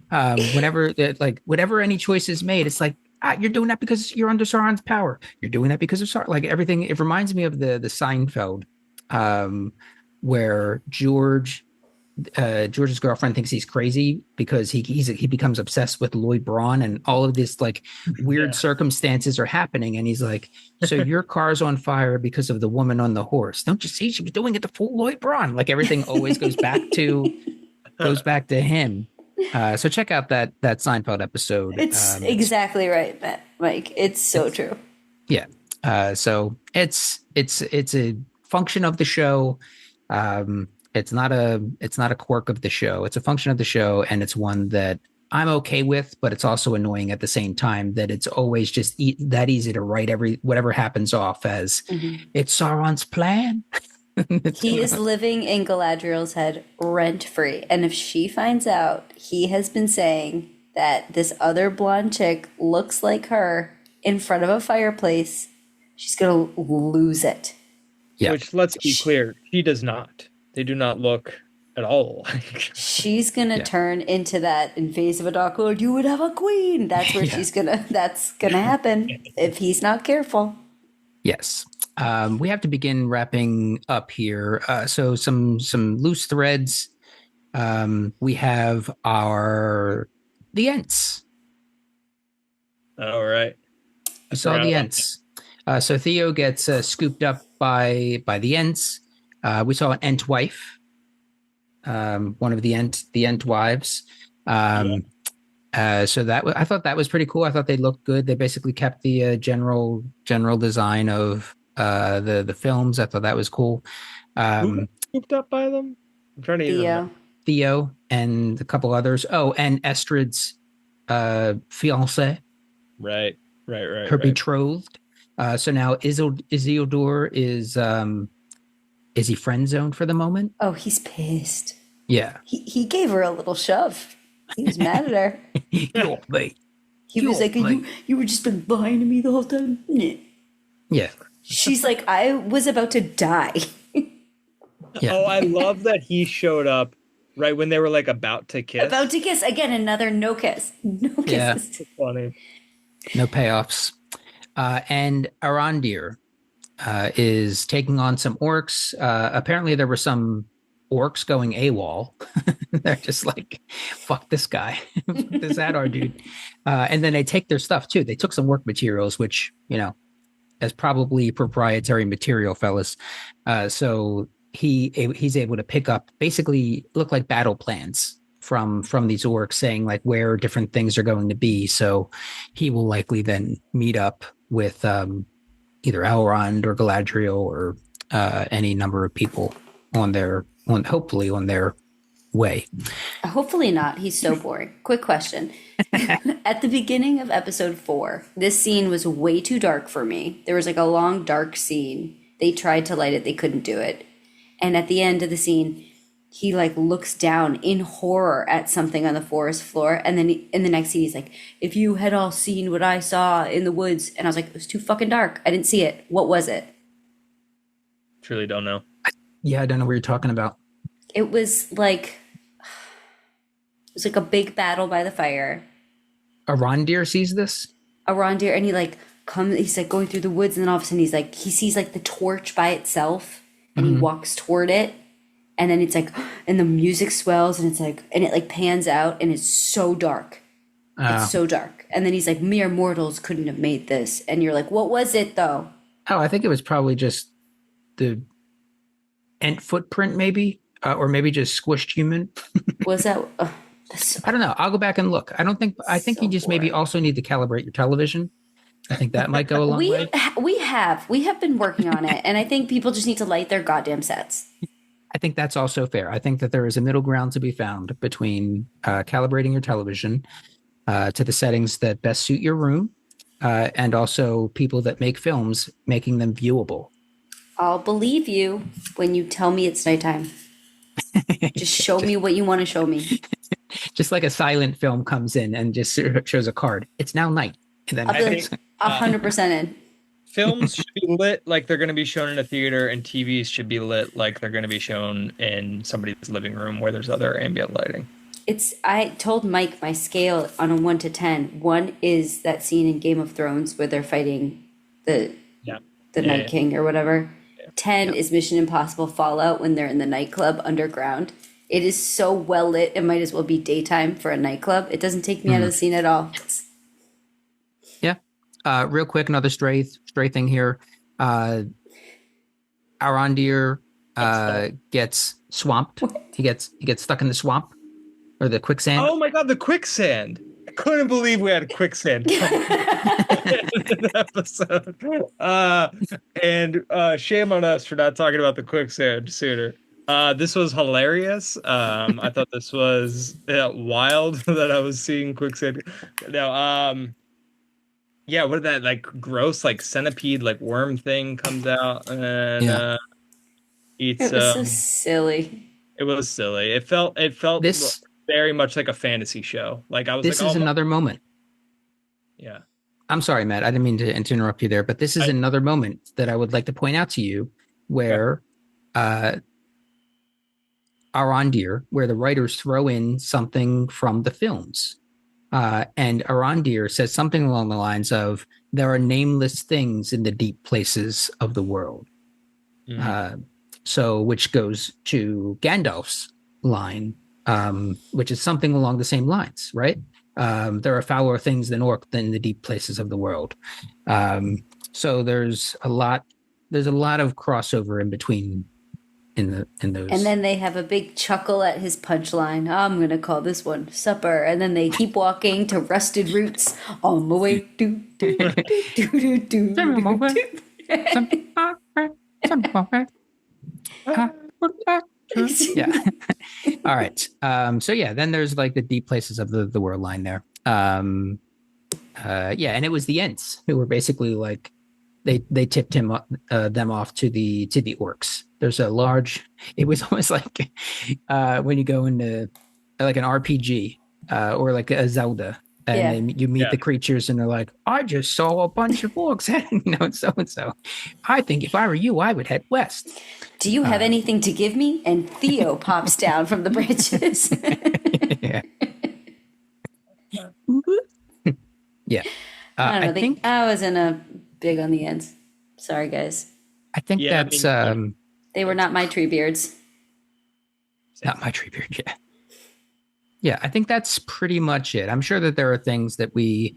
Whenever any choice is made, it's like, you're doing that because you're under Sauron's power. You're doing that because of Sauron. Like everything. It reminds me of the Seinfeld, where George's girlfriend thinks he's crazy because he becomes obsessed with Lloyd Braun, and all of this like weird circumstances are happening, and he's like, so your car's on fire because of the woman on the horse. Don't you see? She was doing it to fool Lloyd Braun. Like everything always goes back to him. So check out that Seinfeld episode. It's exactly right, Mike. It's so true. Yeah. So it's a function of the show. It's not a quirk of the show. It's a function of the show, and it's one that I'm okay with, but it's also annoying at the same time that it's always just that easy to write whatever happens off as it's Sauron's plan. He is living in Galadriel's head rent free. And if she finds out he has been saying that this other blonde chick looks like her in front of a fireplace, she's going to lose it. Yeah. Which, let's be clear, she does not. They do not look at all like. She's going to turn into that invasive Adar, you would have a queen. That's where that's going to happen if he's not careful. Yes. We have to begin wrapping up here. So some loose threads. We have the Ents. All right. We saw the Ents. So Theo gets scooped up by the Ents. We saw an Ent Wife, one of the Ent wives. So I thought that was pretty cool. I thought they looked good. They basically kept the general design of the films. I thought that was cool. Who scooped up by them? I'm trying to Theo and a couple others. Oh, and Estrid's fiance. Right. Her betrothed. So now Isildur is he friend zoned for the moment? Oh, he's pissed. Yeah. He gave her a little shove. He was mad at her. He was like, you were just been behind me the whole time. Yeah. She's like, I was about to die. Yeah. Oh, I love that he showed up right when they were like about to kiss. About to kiss. Again, another no kiss. No kisses. Yeah. Funny. No payoffs. And Arondir is taking on some orcs. Apparently there were some orcs going AWOL. They're just like, fuck this guy. This Adar dude. And then they take their stuff too. They took some work materials, which, as probably proprietary material, fellas. So he's able to pick up, basically look like battle plans from these orcs saying like where different things are going to be. So he will likely then meet up with either Elrond or Galadriel or any number of people hopefully on their way. Hopefully not. He's so boring. Quick question. At the beginning of episode 4, this scene was way too dark for me. There was like a long, dark scene. They tried to light it. They couldn't do it. And at the end of the scene, he like looks down in horror at something on the forest floor. And then in the next scene, he's like, if you had all seen what I saw in the woods. And I was like, it was too fucking dark. I didn't see it. What was it? Truly don't know. Yeah, I don't know what you're talking about. It was like a big battle by the fire. Arondir sees this? Arondir, and he like comes, he's like going through the woods, and then all of a sudden he's like, he sees like the torch by itself, and he walks toward it, and then it's like, and the music swells, and it's like, and it like pans out, and it's so dark. It's so dark. And then he's like, mere mortals couldn't have made this. And you're like, what was it though? Oh, I think it was probably just the Ent footprint, maybe, or maybe just squished human. Was that? I don't know. I'll go back and look. I think So you just maybe boring. also need to calibrate your television. I think that might go a long way. We have been working on it, and I think people just need to light their goddamn sets. I think that's also fair. I think that there is a middle ground to be found between calibrating your television to the settings that best suit your room, and also people that make films, making them viewable. I'll believe you when you tell me it's nighttime. Just show me what you want to show me. Just like a silent film comes in and just shows a card. It's now night. And then I'll be like 100% in. Films should be lit like they're going to be shown in a theater, and TVs should be lit like they're going to be shown in somebody's living room where there's other ambient lighting. I told Mike my scale on a 1 to 10. 1 is that scene in Game of Thrones where they're fighting the Night King or whatever. 10 is Mission Impossible Fallout when they're in the nightclub underground. It is so well lit, it might as well be daytime for a nightclub. It doesn't take me out of the scene at all. Yeah. Real quick, another stray thing here. Arondir gets swamped. He gets stuck in the swamp or the quicksand. Oh my god, the quicksand! I couldn't believe we had quicksand in the episode. And shame on us for not talking about the quicksand sooner. This was hilarious. I thought this was wild that I was seeing quicksand. Now, yeah, what did that like gross like centipede like worm thing comes out and eats. It was so silly. It was silly. It felt This very much like a fantasy show. Like I was. This like, is another moment. Yeah. I'm sorry, Matt. I didn't mean to interrupt you there, but this is another moment that I would like to point out to you where Arondir, where the writers throw in something from the films. And Arondir says something along the lines of, there are nameless things in the deep places of the world. So, which goes to Gandalf's line, which is something along the same lines, right? There are fouler things than orc than the deep places of the world. So there's a lot of crossover in between in those. And then they have a big chuckle at his punchline. Oh, I'm going to call this one supper. And then they keep walking to Rusted Roots on the way. Do, do, do, do, do, Yeah. All right. So yeah, then there's like the deep places of the world line there. Yeah, and it was the Ents who were basically like they tipped them off to the orcs. There's a large. It was almost like when you go into like an RPG or like a Zelda, and you meet the creatures, and they're like, "I just saw a bunch of orcs, and so and so. I think if I were you, I would head west." Do you have anything to give me? And Theo pops down from the branches. Yeah. I don't know. I wasn't big on the ends. Sorry, guys. I think that's they were not my tree beards. Not my tree beard. Yeah. Yeah, I think that's pretty much it. I'm sure that there are things that we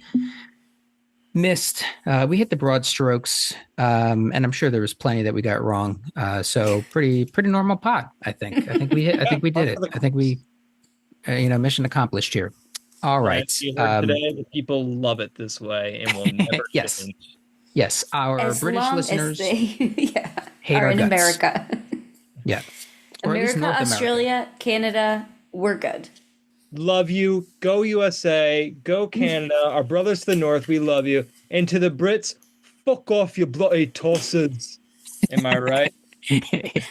missed. We hit the broad strokes, and I'm sure there was plenty that we got wrong. So pretty normal pod, I think. I think we did it. I think we, mission accomplished here. All right. You heard today, the people love it this way, and will never change. Yes, our as British long listeners as they, hate are our in guts. America. Yeah. Or at least America, North Australia, Canada, We're good. Love you. Go USA. Go Canada. Our brothers to the north, we love you. And to the Brits, fuck off, you bloody tossers. Am I right?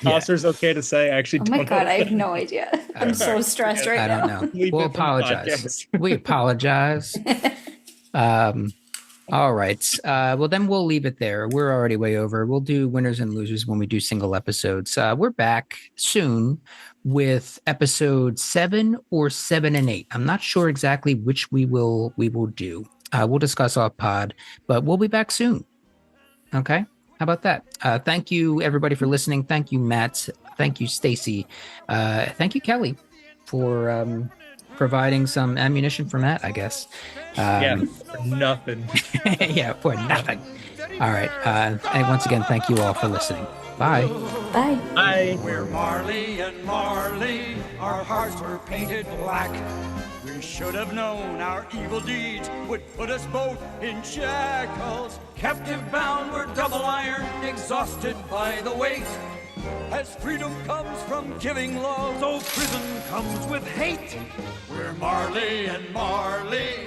Tossers okay to say? I actually Oh don't my know. God, I have no idea. I'm so stressed right I now. don't know. Leave We'll it for the apologize. podcast. We apologize. All right. Well, then we'll leave it there. We're already way over. We'll do winners and losers when we do single episodes. We're back soon with episode 7 or 7 and 8. I'm not sure exactly which we will do. We'll discuss off pod, but we'll be back soon. Okay. How about that? Thank you everybody for listening. Thank you, Matt. Thank you, Stacy. Thank you, Kelly, for providing some ammunition for Matt, I guess. Yeah, for nothing. Yeah, for nothing. All right. And once again, thank you all for listening. Bye. Bye. Bye. We're Marley and Marley, our hearts were painted black. We should have known our evil deeds would put us both in shackles. Captive bound, we're double ironed, exhausted by the weight. As freedom comes from giving love, so prison comes with hate. We're Marley and Marley,